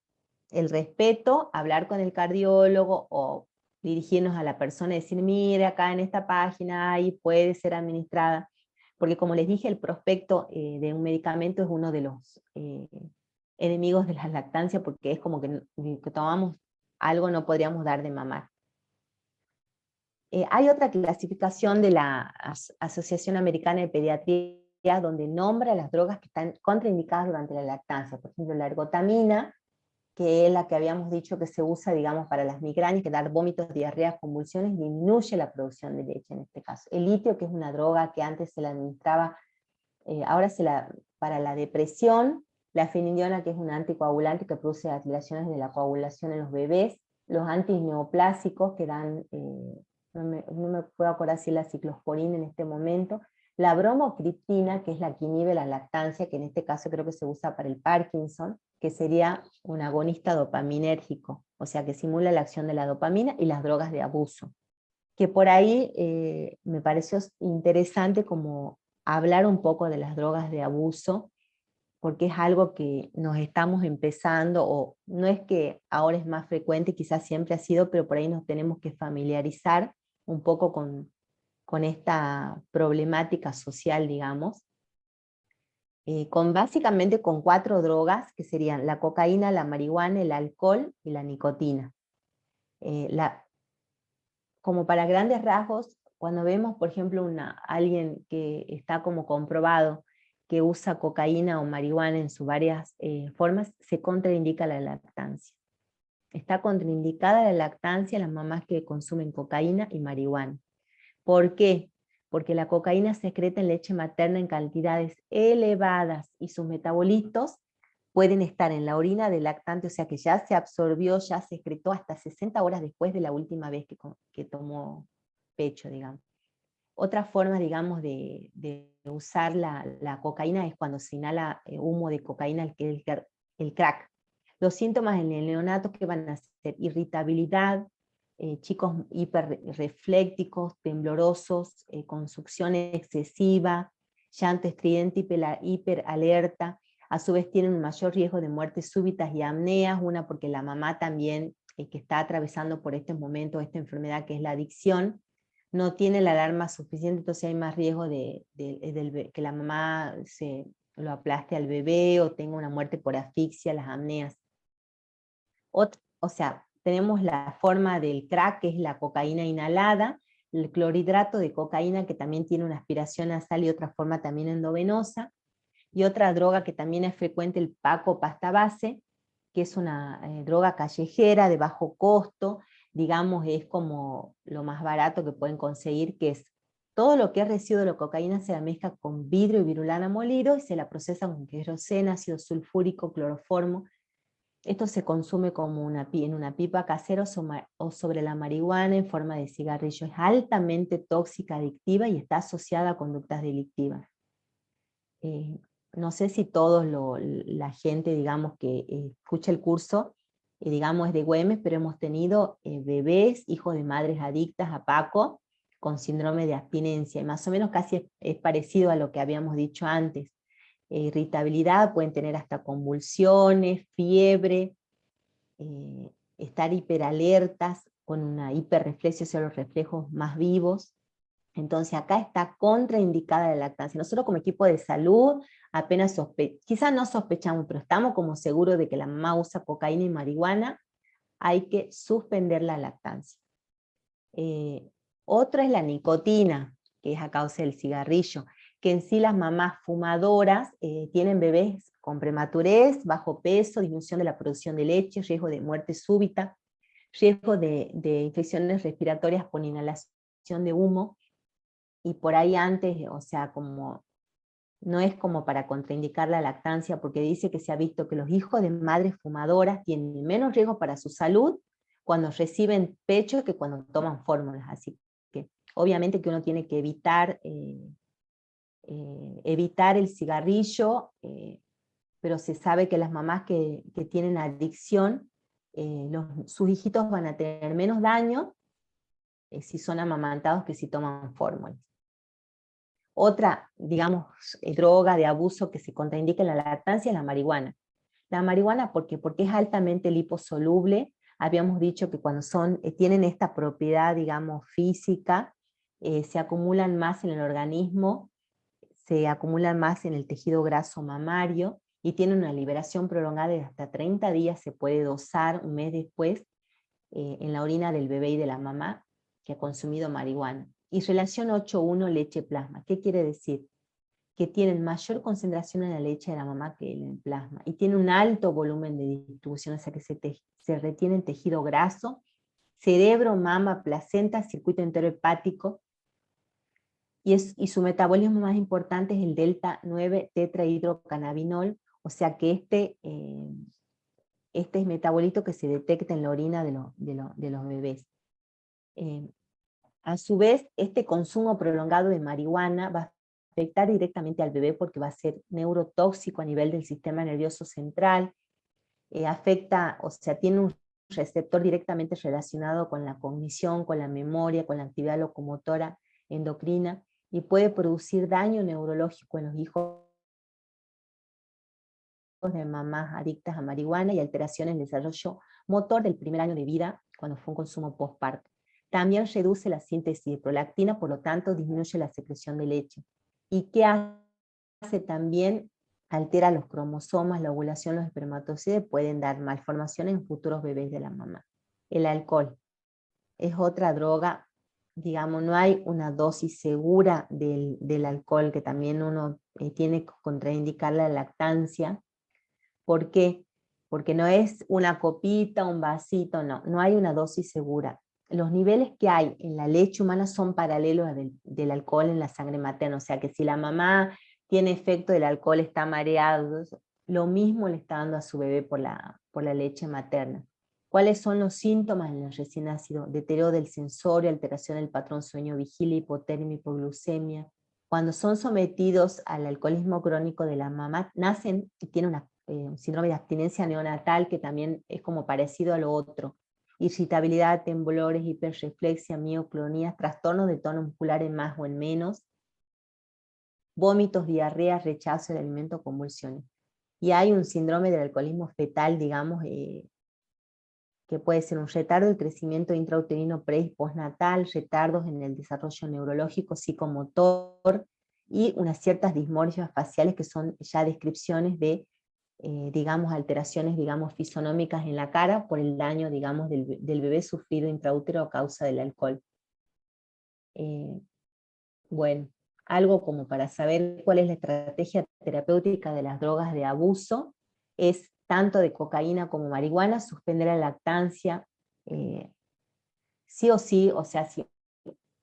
B: el respeto, hablar con el cardiólogo o dirigirnos a la persona y decir, mire, acá en esta página ahí puede ser administrada, porque como les dije, el prospecto de un medicamento es uno de los enemigos de la lactancia, porque es como que tomamos algo no podríamos dar de mamar. Hay otra clasificación de la Asociación Americana de Pediatría donde nombra las drogas que están contraindicadas durante la lactancia. Por ejemplo, la ergotamina, que es la que habíamos dicho que se usa, digamos, para las migrañas, que dar vómitos, diarreas, convulsiones, disminuye la producción de leche en este caso. El litio, que es una droga que antes se la administraba, ahora para la depresión. La fenidiona, que es un anticoagulante que produce alteraciones de la coagulación en los bebés. Los antineoplásicos que dan, no me puedo acordar si es la ciclosporina en este momento. La bromocriptina, que es la que inhibe la lactancia, que en este caso creo que se usa para el Parkinson, que sería un agonista dopaminérgico, o sea que simula la acción de la dopamina, y las drogas de abuso. Que por ahí me pareció interesante como hablar un poco de las drogas de abuso, porque es algo que nos estamos empezando, o no es que ahora es más frecuente, quizás siempre ha sido, pero por ahí nos tenemos que familiarizar un poco con esta problemática social, digamos, básicamente con 4 drogas, que serían la cocaína, la marihuana, el alcohol y la nicotina. Como para grandes rasgos, cuando vemos, por ejemplo, alguien que está como comprobado que usa cocaína o marihuana en sus varias formas, se contraindica la lactancia. Está contraindicada la lactancia en las mamás que consumen cocaína y marihuana. ¿Por qué? Porque la cocaína se excreta en leche materna en cantidades elevadas y sus metabolitos pueden estar en la orina del lactante, o sea que ya se absorbió, ya se excretó hasta 60 horas después de la última vez que tomó pecho, digamos. Otra forma, digamos, de usar la cocaína es cuando se inhala humo de cocaína, el crack. Los síntomas en el neonato que van a ser irritabilidad, chicos hiperreflécticos, temblorosos, con succión excesiva, llanto estridente, hiperalerta. A su vez tienen un mayor riesgo de muertes súbitas y apneas, una porque la mamá también, que está atravesando por este momento esta enfermedad que es la adicción, no tiene la alarma suficiente, entonces hay más riesgo que la mamá lo aplaste al bebé o tenga una muerte por asfixia, las apneas. O sea, tenemos la forma del crack, que es la cocaína inhalada, el clorhidrato de cocaína, que también tiene una aspiración nasal y otra forma también endovenosa, y otra droga que también es frecuente, el Paco pasta base, que es una droga callejera de bajo costo, digamos, es como lo más barato que pueden conseguir, que es todo lo que es residuo de la cocaína se la mezcla con vidrio y virulana molido y se la procesa con queroseno, ácido sulfúrico, cloroformo. Esto se consume como en una pipa casera o sobre la marihuana en forma de cigarrillo. Es altamente tóxica, adictiva y está asociada a conductas delictivas. No sé si la gente, digamos, que escucha el curso, digamos, es de Güemes, pero hemos tenido bebés, hijos de madres adictas a Paco, con síndrome de abstinencia, y más o menos casi es parecido a lo que habíamos dicho antes. Irritabilidad, pueden tener hasta convulsiones, fiebre, estar hiperalertas, con una hiperreflexia, o sea, los reflejos más vivos. Entonces acá está contraindicada la lactancia. Nosotros como equipo de salud apenas quizás no sospechamos, pero estamos como seguros de que la mamá usa cocaína y marihuana, hay que suspender la lactancia. Otra es la nicotina, que es a causa del cigarrillo, que en sí las mamás fumadoras tienen bebés con prematurez, bajo peso, disminución de la producción de leche, riesgo de muerte súbita, riesgo de infecciones respiratorias por inhalación de humo, y por ahí antes, o sea, como no es como para contraindicar la lactancia, porque dice que se ha visto que los hijos de madres fumadoras tienen menos riesgo para su salud cuando reciben pecho que cuando toman fórmulas. Así que obviamente que uno tiene que evitar el cigarrillo, pero se sabe que las mamás que tienen adicción, sus hijitos van a tener menos daño si son amamantados que si toman fórmulas. Otra, digamos, droga de abuso que se contraindica en la lactancia es la marihuana. La marihuana, porque es altamente liposoluble. Habíamos dicho que cuando tienen esta propiedad, digamos, física, se acumulan más en el organismo, se acumulan más en el tejido graso mamario, y tienen una liberación prolongada de hasta 30 días, se puede dosar un mes después, en la orina del bebé y de la mamá que ha consumido marihuana. Y relación 8.1 leche plasma. ¿Qué quiere decir? Que tienen mayor concentración en la leche de la mamá que en el plasma, y tiene un alto volumen de distribución, o sea que se retiene en tejido graso, cerebro, mama, placenta, circuito entero hepático, y su metabolismo más importante es el delta 9 tetrahidrocannabinol, o sea que este es metabolito que se detecta en la orina de los bebés. A su vez, este consumo prolongado de marihuana va a afectar directamente al bebé porque va a ser neurotóxico a nivel del sistema nervioso central, afecta, o sea, tiene un receptor directamente relacionado con la cognición, con la memoria, con la actividad locomotora, endocrina, y puede producir daño neurológico en los hijos de mamás adictas a marihuana y alteraciones en el desarrollo motor del primer año de vida cuando fue un consumo postparto. También reduce la síntesis de prolactina, por lo tanto disminuye la secreción de leche. ¿Y qué hace también? Altera los cromosomas, la ovulación, los espermatozoides, pueden dar malformaciones en futuros bebés de la mamá. El alcohol es otra droga, digamos, no hay una dosis segura del alcohol, que también uno tiene que contraindicar la lactancia. ¿Por qué? Porque no es una copita, un vasito, no hay una dosis segura. Los niveles que hay en la leche humana son paralelos del alcohol en la sangre materna, o sea que si la mamá tiene efecto del alcohol, está mareado, lo mismo le está dando a su bebé por la leche materna. ¿Cuáles son los síntomas en el recién nacido? Deterioro del sensorio, alteración del patrón sueño-vigilia, hipotermia, hipoglucemia. Cuando son sometidos al alcoholismo crónico de la mamá, nacen y tienen un síndrome de abstinencia neonatal que también es como parecido a lo otro. Irritabilidad, temblores, hiperreflexia, mioclonías, trastornos de tono muscular en más o en menos, vómitos, diarrea, rechazo del alimento, convulsiones. Y hay un síndrome del alcoholismo fetal, digamos, que puede ser un retardo del crecimiento intrauterino pre y postnatal, retardos en el desarrollo neurológico, psicomotor, y unas ciertas dismorfias faciales que son ya descripciones de, digamos, alteraciones, digamos, fisonómicas en la cara por el daño, digamos, del bebé sufrido intraútero a causa del alcohol. Bueno, algo como para saber cuál es la estrategia terapéutica de las drogas de abuso, es tanto de cocaína como marihuana, suspender la lactancia, sí o sí, o sea, si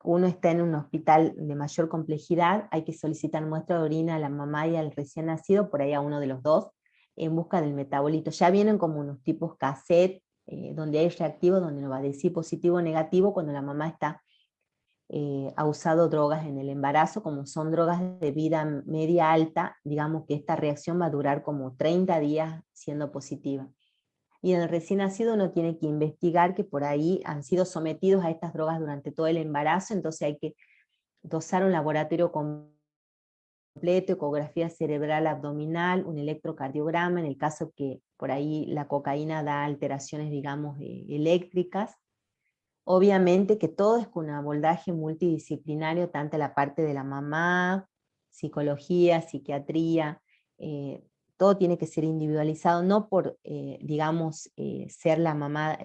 B: uno está en un hospital de mayor complejidad, hay que solicitar muestra de orina a la mamá y al recién nacido, por ahí a uno de los dos, en busca del metabolito. Ya vienen como unos tipos cassette, donde hay reactivos, donde no va a decir positivo o negativo cuando la mamá está ha usado drogas en el embarazo, como son drogas de vida media alta, digamos que esta reacción va a durar como 30 días siendo positiva. Y en el recién nacido uno tiene que investigar que por ahí han sido sometidos a estas drogas durante todo el embarazo, entonces hay que dosar un laboratorio completo, ecografía cerebral abdominal, un electrocardiograma, en el caso que por ahí la cocaína da alteraciones, digamos, eléctricas. Obviamente que todo es con un abordaje multidisciplinario, tanto la parte de la mamá, psicología, psiquiatría, todo tiene que ser individualizado, no por, digamos, ser la mamá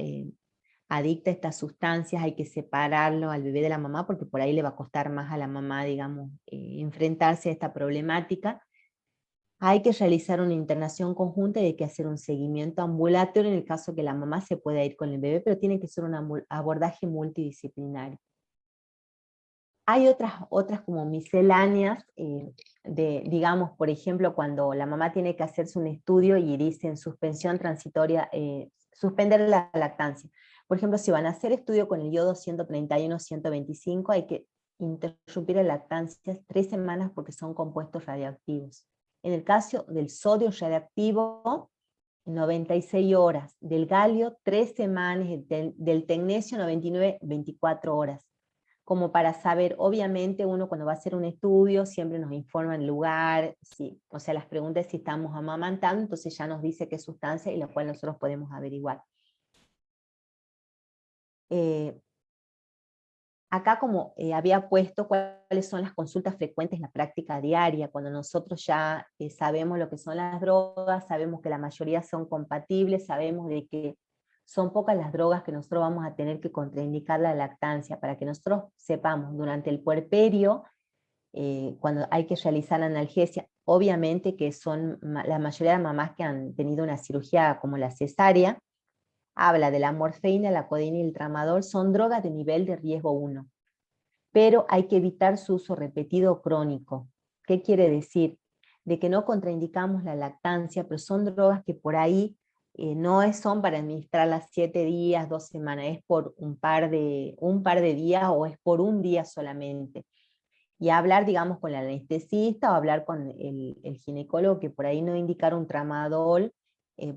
B: adicta a estas sustancias, hay que separarlo al bebé de la mamá, porque por ahí le va a costar más a la mamá, digamos, enfrentarse a esta problemática. Hay que realizar una internación conjunta y hay que hacer un seguimiento ambulatorio en el caso que la mamá se pueda ir con el bebé, pero tiene que ser un abordaje multidisciplinario. Hay otras como misceláneas, digamos, por ejemplo, cuando la mamá tiene que hacerse un estudio y dice en suspensión transitoria, suspender la lactancia. Por ejemplo, si van a hacer estudio con el yodo 131-125, hay que interrumpir la lactancia 3 semanas porque son compuestos radioactivos. En el caso del sodio radiactivo, 96 horas, del galio 3 semanas, del tecnesio 99, 24 horas. Como para saber, obviamente uno cuando va a hacer un estudio siempre nos informa el lugar, sí, o sea, las preguntas si estamos amamantando, entonces ya nos dice qué sustancia y la cual nosotros podemos averiguar. Acá como había puesto cuáles son las consultas frecuentes en la práctica diaria, cuando nosotros ya sabemos lo que son las drogas, sabemos que la mayoría son compatibles, sabemos de que son pocas las drogas que nosotros vamos a tener que contraindicar la lactancia, para que nosotros sepamos durante el puerperio, cuando hay que realizar la analgesia, obviamente que son la mayoría de mamás que han tenido una cirugía como la cesárea, habla de la morfina, la codeína y el tramadol, son drogas de nivel de riesgo 1, pero hay que evitar su uso repetido crónico. ¿Qué quiere decir? De que no contraindicamos la lactancia, pero son drogas que por ahí no son para administrarlas 7 días, 2 semanas, es por un par de días o es por un día solamente. Y hablar, digamos, con el anestesista o hablar con el ginecólogo, que por ahí no indicar un tramadol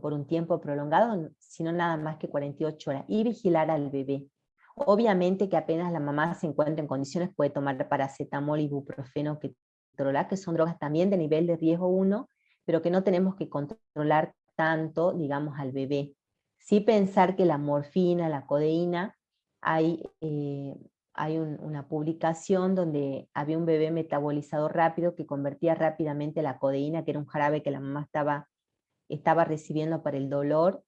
B: por un tiempo prolongado, sino nada más que 48 horas, y vigilar al bebé. Obviamente que apenas la mamá se encuentra en condiciones puede tomar paracetamol, ibuprofeno, ketorolac, que son drogas también de nivel de riesgo 1, pero que no tenemos que controlar tanto, digamos, al bebé. Sí pensar que la morfina, la codeína, hay una publicación donde había un bebé metabolizado rápido que convertía rápidamente la codeína, que era un jarabe que la mamá estaba recibiendo para el dolor,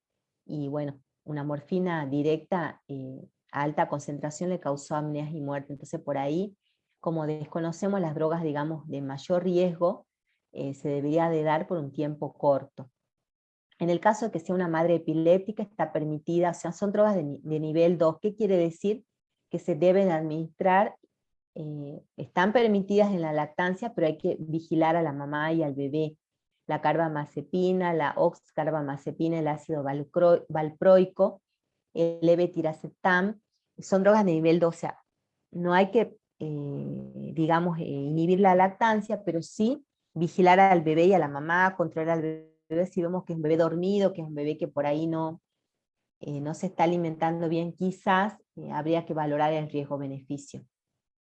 B: y bueno, una morfina directa a alta concentración le causó apneas y muerte. Entonces por ahí, como desconocemos las drogas, digamos, de mayor riesgo, se debería de dar por un tiempo corto. En el caso de que sea una madre epiléptica, está permitida, o sea, son drogas de nivel 2. ¿Qué quiere decir? Que se deben administrar, están permitidas en la lactancia, pero hay que vigilar a la mamá y al bebé. La carbamazepina, la oxcarbamazepina, el ácido valproico, el levetiracetam, son drogas de nivel 2, o sea, no hay que, digamos, inhibir la lactancia, pero sí vigilar al bebé y a la mamá, controlar al bebé si vemos que es un bebé dormido, que es un bebé que por ahí no se está alimentando bien, quizás habría que valorar el riesgo-beneficio.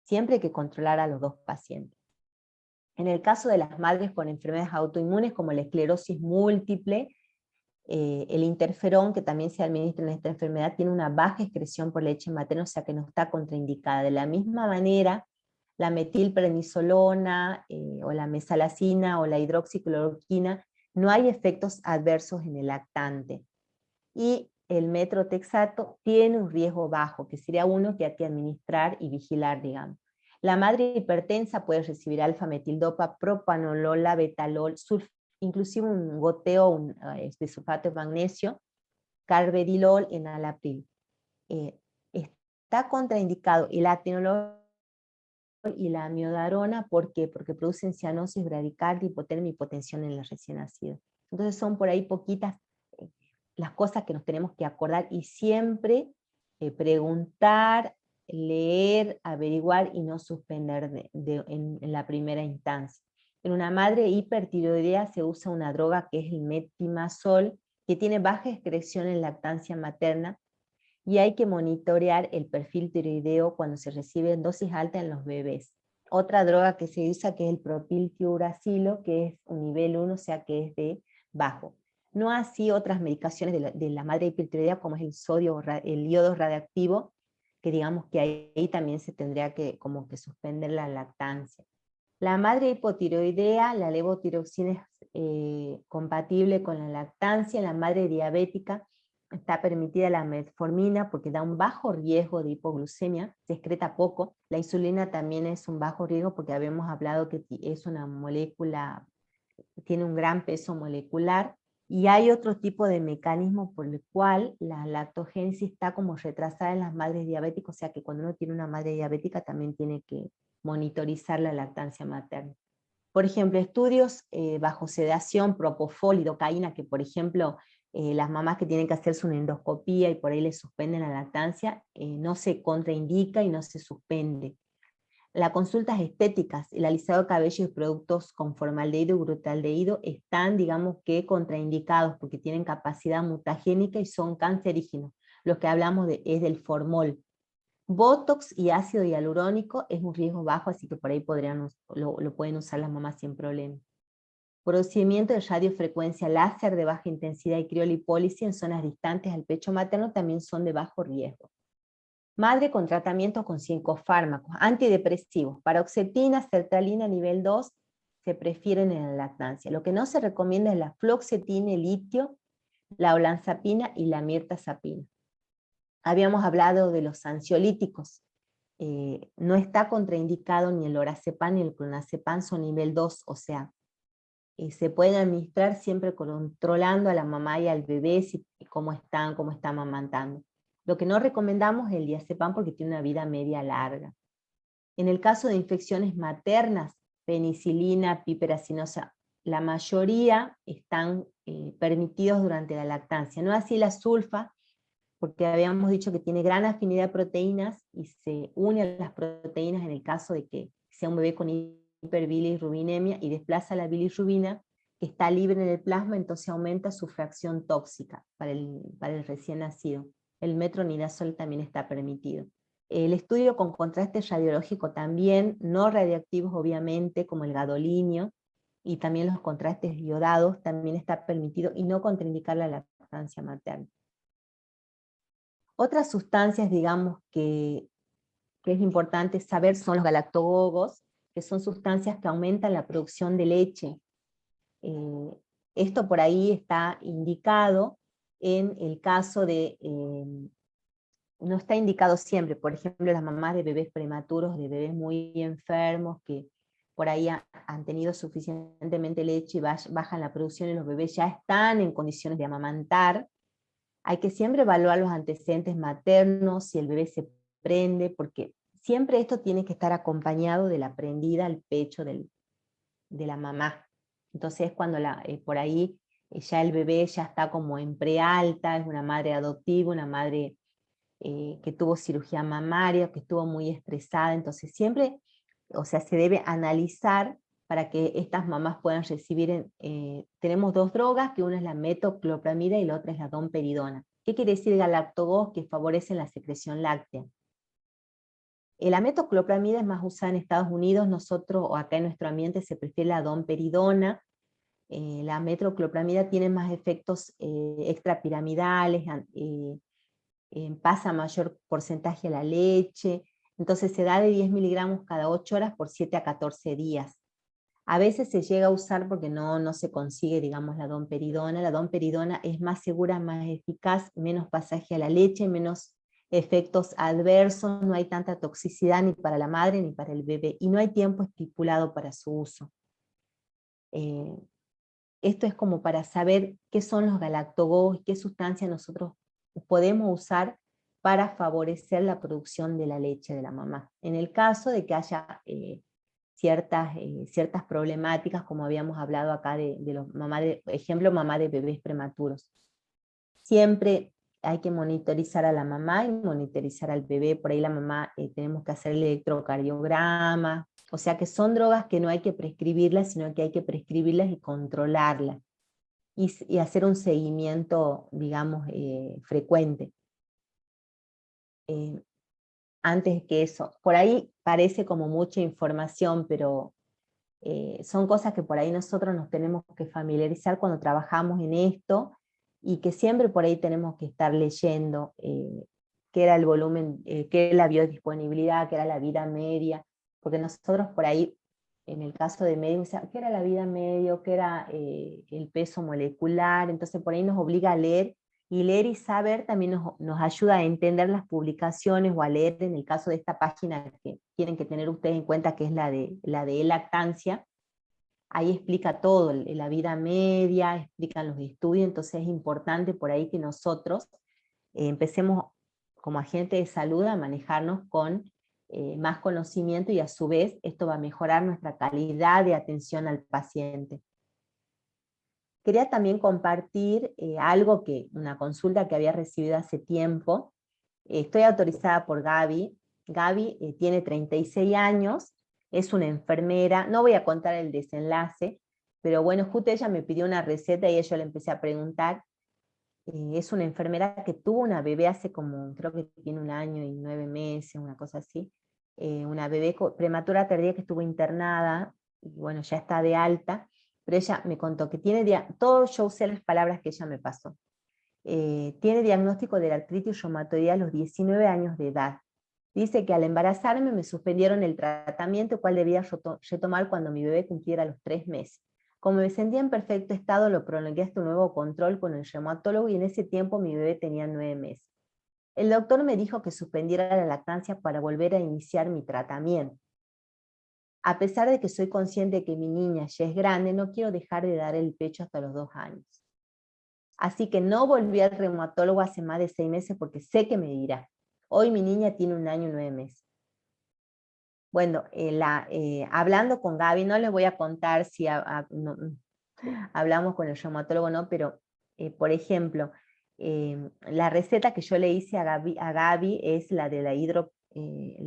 B: Siempre hay que controlar a los dos pacientes. En el caso de las madres con enfermedades autoinmunes como la esclerosis múltiple, el interferón que también se administra en esta enfermedad tiene una baja excreción por leche materna, o sea que no está contraindicada. De la misma manera, la metilprednisolona, o la mesalacina, o la hidroxicloroquina, no hay efectos adversos en el lactante. Y el metrotexato tiene un riesgo bajo, que sería uno que hay que administrar y vigilar, digamos. La madre hipertensa puede recibir alfa-metildopa, propanolol, betalol, inclusive un goteo de sulfato de magnesio, carvedilol, enalapril. Está contraindicado el atenolol y la amiodarona, ¿por qué? Porque producen cianosis, bradicardia, hipotermia y hipotensión en el recién nacido. Entonces son por ahí poquitas las cosas que nos tenemos que acordar, y siempre preguntar, leer, averiguar y no suspender en la primera instancia. En una madre hipertiroidea se usa una droga que es el metimazol, que tiene baja excreción en lactancia materna, y hay que monitorear el perfil tiroideo cuando se recibe en dosis alta en los bebés. Otra droga que se usa, que es el propiltiuracilo, que es un nivel 1, o sea que es de bajo. No así otras medicaciones de la madre hipertiroidea, como es el yodo radiactivo, que digamos que ahí también se tendría que como que suspender la lactancia. La madre hipotiroidea, la levotiroxina es compatible con la lactancia. La madre diabética está permitida la metformina porque da un bajo riesgo de hipoglucemia, se excreta poco. La insulina también es un bajo riesgo porque habíamos hablado que es una molécula, tiene un gran peso molecular. Y hay otro tipo de mecanismo por el cual la lactogénesis está como retrasada en las madres diabéticas, o sea que cuando uno tiene una madre diabética también tiene que monitorizar la lactancia materna. Por ejemplo, estudios bajo sedación, propofol, lidocaína, que por ejemplo las mamás que tienen que hacerse una endoscopía y por ahí les suspenden la lactancia, no se contraindica y no se suspende. Las consultas estéticas, el alisado de cabello y productos con formaldehído y glutaldehído están, digamos que, contraindicados porque tienen capacidad mutagénica y son cancerígenos. Lo que hablamos es del formol. Botox y ácido hialurónico es un riesgo bajo, así que por ahí lo pueden usar las mamás sin problema. Procedimiento de radiofrecuencia láser de baja intensidad y criolipólisis en zonas distantes al pecho materno también son de bajo riesgo. Madre con tratamiento con psicofármacos, antidepresivos, paroxetina, sertralina nivel 2, se prefieren en la lactancia. Lo que no se recomienda es la fluoxetina, el litio, la olanzapina y la mirtazapina. Habíamos hablado de los ansiolíticos. No está contraindicado ni el lorazepam ni el clonazepam, son nivel 2, o sea, se pueden administrar siempre controlando a la mamá y al bebé cómo está amamantando. Lo que no recomendamos es el diazepam porque tiene una vida media larga. En el caso de infecciones maternas, penicilina, piperacinosa, la mayoría están permitidos durante la lactancia. No así la sulfa, porque habíamos dicho que tiene gran afinidad a proteínas y se une a las proteínas en el caso de que sea un bebé con hiperbilirrubinemia y desplaza la bilirrubina que está libre en el plasma, entonces aumenta su fracción tóxica para el recién nacido. El metronidazol también está permitido. El estudio con contraste radiológico también, no radiactivos obviamente, como el gadolinio, y también los contrastes iodados también está permitido y no contraindicar la lactancia materna. Otras sustancias, digamos, que es importante saber son los galactogogos, que son sustancias que aumentan la producción de leche. Esto por ahí está indicado en el caso de, no está indicado siempre, por ejemplo, las mamás de bebés prematuros, de bebés muy enfermos, que por ahí han tenido suficientemente leche y bajan la producción y los bebés ya están en condiciones de amamantar. Hay que siempre evaluar los antecedentes maternos, si el bebé se prende, porque siempre esto tiene que estar acompañado de la prendida al pecho de la mamá. Entonces cuando por ahí ya el bebé ya está como en prealta, es una madre adoptiva, una madre que tuvo cirugía mamaria, que estuvo muy estresada, entonces siempre, o sea, se debe analizar para que estas mamás puedan recibir, tenemos dos drogas, que una es la metoclopramida y la otra es la domperidona. ¿Qué quiere decir galactogos? Que favorecen la secreción láctea. La metoclopramida es más usada en Estados Unidos, nosotros, o acá en nuestro ambiente, se prefiere la domperidona. La metoclopramida tiene más efectos extrapiramidales, pasa mayor porcentaje a la leche, entonces se da de 10 miligramos cada 8 horas por 7 a 14 días. A veces se llega a usar porque no se consigue, digamos, la domperidona. La domperidona es más segura, más eficaz, menos pasaje a la leche, menos efectos adversos, no hay tanta toxicidad ni para la madre ni para el bebé, y no hay tiempo estipulado para su uso. Esto es como para saber qué son los galactogogos y qué sustancias nosotros podemos usar para favorecer la producción de la leche de la mamá. En el caso de que haya ciertas problemáticas, como habíamos hablado acá de los ejemplo, mamá de bebés prematuros. Siempre hay que monitorizar a la mamá y monitorizar al bebé. Por ahí la mamá tenemos que hacer el electrocardiograma. O sea que son drogas que no hay que prescribirlas, sino que hay que prescribirlas y controlarlas. Y hacer un seguimiento, digamos, frecuente. Antes que eso, por ahí parece como mucha información, pero son cosas que por ahí nosotros nos tenemos que familiarizar cuando trabajamos en esto, y que siempre por ahí tenemos que estar leyendo qué era el volumen, qué era la biodisponibilidad, qué era la vida media, porque nosotros por ahí, en el caso de medio, qué era la vida media, qué era el peso molecular, entonces por ahí nos obliga a leer, y leer y saber también nos ayuda a entender las publicaciones, o a leer, en el caso de esta página que tienen que tener ustedes en cuenta, que es la de lactancia. Ahí explica todo, la vida media, explican los estudios, entonces es importante por ahí que nosotros empecemos como agentes de salud a manejarnos con más conocimiento, y a su vez esto va a mejorar nuestra calidad de atención al paciente. Quería también compartir una consulta que había recibido hace tiempo. Estoy autorizada por Gaby. Gaby tiene 36 años, es una enfermera, no voy a contar el desenlace, pero bueno, justo ella me pidió una receta y yo le empecé a preguntar. Es una enfermera que tuvo una bebé hace como, creo que tiene 1 año y 9 meses, una cosa así. Una bebé prematura tardía que estuvo internada, y bueno, ya está de alta, pero ella me contó que todo, yo usé las palabras que ella me pasó. Tiene diagnóstico de la artritis reumatoidea a los 19 años de edad. Dice que al embarazarme me suspendieron el tratamiento, cual debía retomar cuando mi bebé cumpliera los 3 meses. Como me sentía en perfecto estado, lo prolongué hasta un nuevo control con el reumatólogo, y en ese tiempo mi bebé tenía 9 meses. El doctor me dijo que suspendiera la lactancia para volver a iniciar mi tratamiento. A pesar de que soy consciente de que mi niña ya es grande, no quiero dejar de dar el pecho hasta los 2 años. Así que no volví al reumatólogo hace más de 6 meses porque sé que me dirá. Hoy mi niña tiene 1 año y 9 meses. Bueno, hablando con Gaby, no les voy a contar si hablamos con el reumatólogo o no, pero por ejemplo, la receta que yo le hice a Gaby es la de la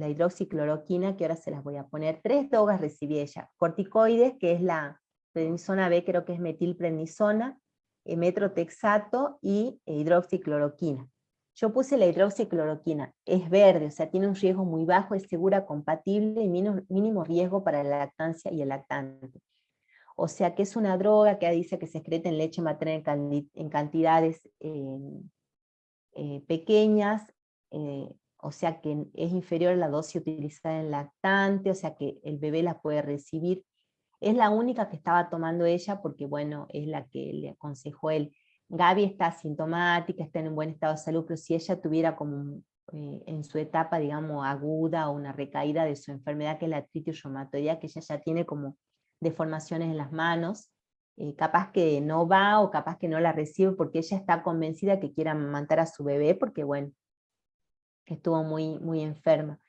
B: hidroxicloroquina, que ahora se las voy a poner. 3 drogas recibí ella. Corticoides, que es la prednisona B, creo que es metilprednisona, metrotexato y hidroxicloroquina. Yo puse la hidroxicloroquina, es verde, o sea, tiene un riesgo muy bajo, es segura, compatible y mínimo riesgo para la lactancia y el lactante. O sea que es una droga que dice que se excreta en leche materna en cantidades pequeñas, o sea que es inferior a la dosis utilizada en lactante, o sea que el bebé la puede recibir. Es la única que estaba tomando ella porque, bueno, es la que le aconsejó él. Gaby está asintomática, está en un buen estado de salud, pero si ella tuviera como en su etapa, digamos, aguda, o una recaída de su enfermedad, que es la artritis reumatoidea, que ella ya tiene como deformaciones en las manos, capaz que no va, o capaz que no la recibe porque ella está convencida que quiere amamantar a su bebé, porque bueno, estuvo muy, muy enferma.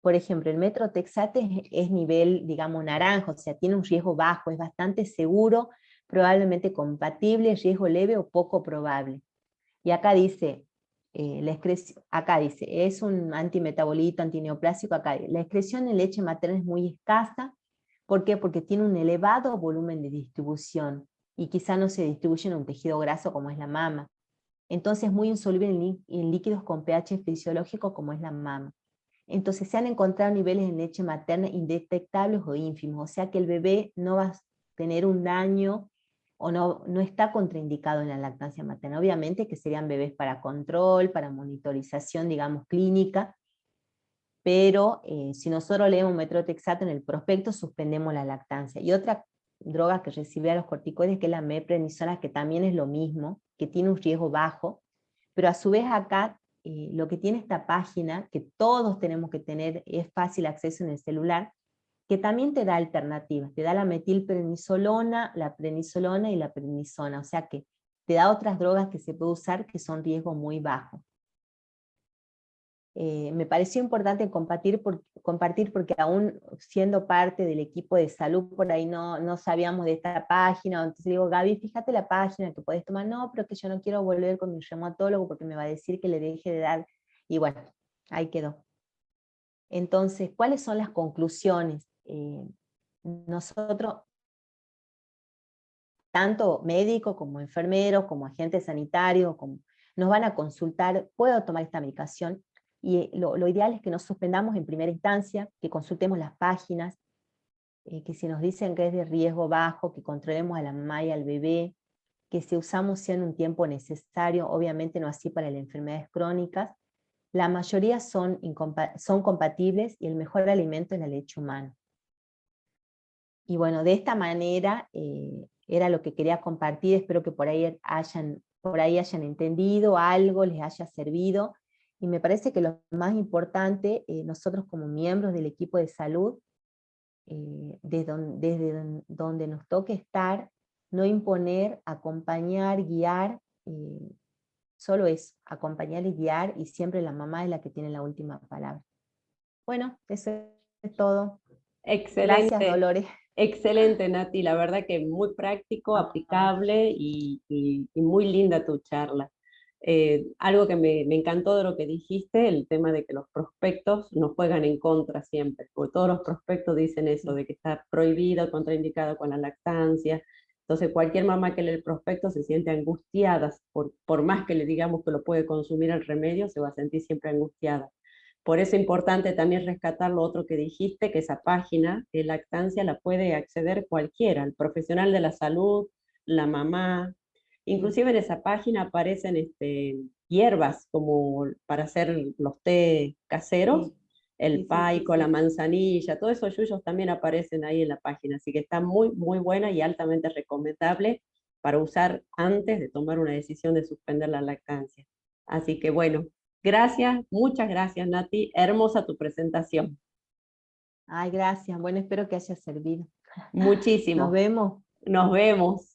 B: Por ejemplo, el metrotexate es nivel, digamos, naranja, o sea, tiene un riesgo bajo, es bastante seguro, probablemente compatible, riesgo leve o poco probable. Y acá dice, acá dice, es un antimetabolito, antineoplásico, acá la excreción en leche materna es muy escasa. ¿Por qué? Porque tiene un elevado volumen de distribución, y quizá no se distribuye en un tejido graso como es la mama. Entonces es muy insoluble en líquidos con pH fisiológico como es la mama. Entonces se han encontrado niveles en leche materna indetectables o ínfimos, o sea que el bebé no va a tener un daño o no está contraindicado en la lactancia materna. Obviamente que serían bebés para control, para monitorización, digamos, clínica, pero si nosotros leemos metotrexato en el prospecto, suspendemos la lactancia. Y otra droga que recibe a los corticoides, que es la meprednisona, que también es lo mismo, que tiene un riesgo bajo, pero a su vez acá lo que tiene esta página, que todos tenemos que tener, es fácil acceso en el celular, que también te da alternativas, te da la metilprednisolona, la prednisolona y la prednisona, o sea que te da otras drogas que se puede usar que son riesgo muy bajo. Me pareció importante compartir porque aún siendo parte del equipo de salud, por ahí no sabíamos de esta página, entonces le digo, Gaby, fíjate la página que podés tomar, no, pero que yo no quiero volver con mi reumatólogo porque me va a decir que le deje de dar, y bueno, ahí quedó. Entonces, ¿cuáles son las conclusiones? Nosotros, tanto médicos como enfermeros, como agentes sanitarios, nos van a consultar, ¿puedo tomar esta medicación? Y lo ideal es que nos suspendamos en primera instancia, que consultemos las páginas, que si nos dicen que es de riesgo bajo, que controlemos a la mamá y al bebé, que si usamos sea en un tiempo necesario, obviamente no así para las enfermedades crónicas. La mayoría son compatibles y el mejor alimento es la leche humana. Y bueno, de esta manera era lo que quería compartir, espero que por ahí hayan entendido algo, les haya servido. Y me parece que lo más importante, nosotros como miembros del equipo de salud, desde donde nos toque estar, no imponer, acompañar, guiar, solo eso, acompañar y guiar, y siempre la mamá es la que tiene la última palabra. Bueno, eso es todo. Gracias,
A: Excelente.
B: Dolores.
A: Excelente, Nati, la verdad que muy práctico, aplicable y muy linda tu charla. Algo que me encantó de lo que dijiste, el tema de que los prospectos nos juegan en contra siempre, porque todos los prospectos dicen eso, de que está prohibido, contraindicado con la lactancia. Entonces, cualquier mamá que lee el prospecto se siente angustiada, por más que le digamos que lo puede consumir el remedio, se va a sentir siempre angustiada. Por eso es importante también rescatar lo otro que dijiste, que esa página de lactancia la puede acceder cualquiera, el profesional de la salud, la mamá. Inclusive en esa página aparecen hierbas como para hacer los té caseros,
B: Sí,
A: el
B: sí, sí, sí,
A: paico, la
B: sí.
A: manzanilla, todos esos yuyos también aparecen ahí en la página, así que está muy, muy buena y altamente recomendable para usar antes de tomar una decisión de suspender la lactancia. Así que bueno, gracias, muchas gracias, Nati. Hermosa tu presentación.
B: Ay, gracias. Bueno, espero que haya servido. Nos
A: Muchísimo.
B: vemos.
A: Nos vemos.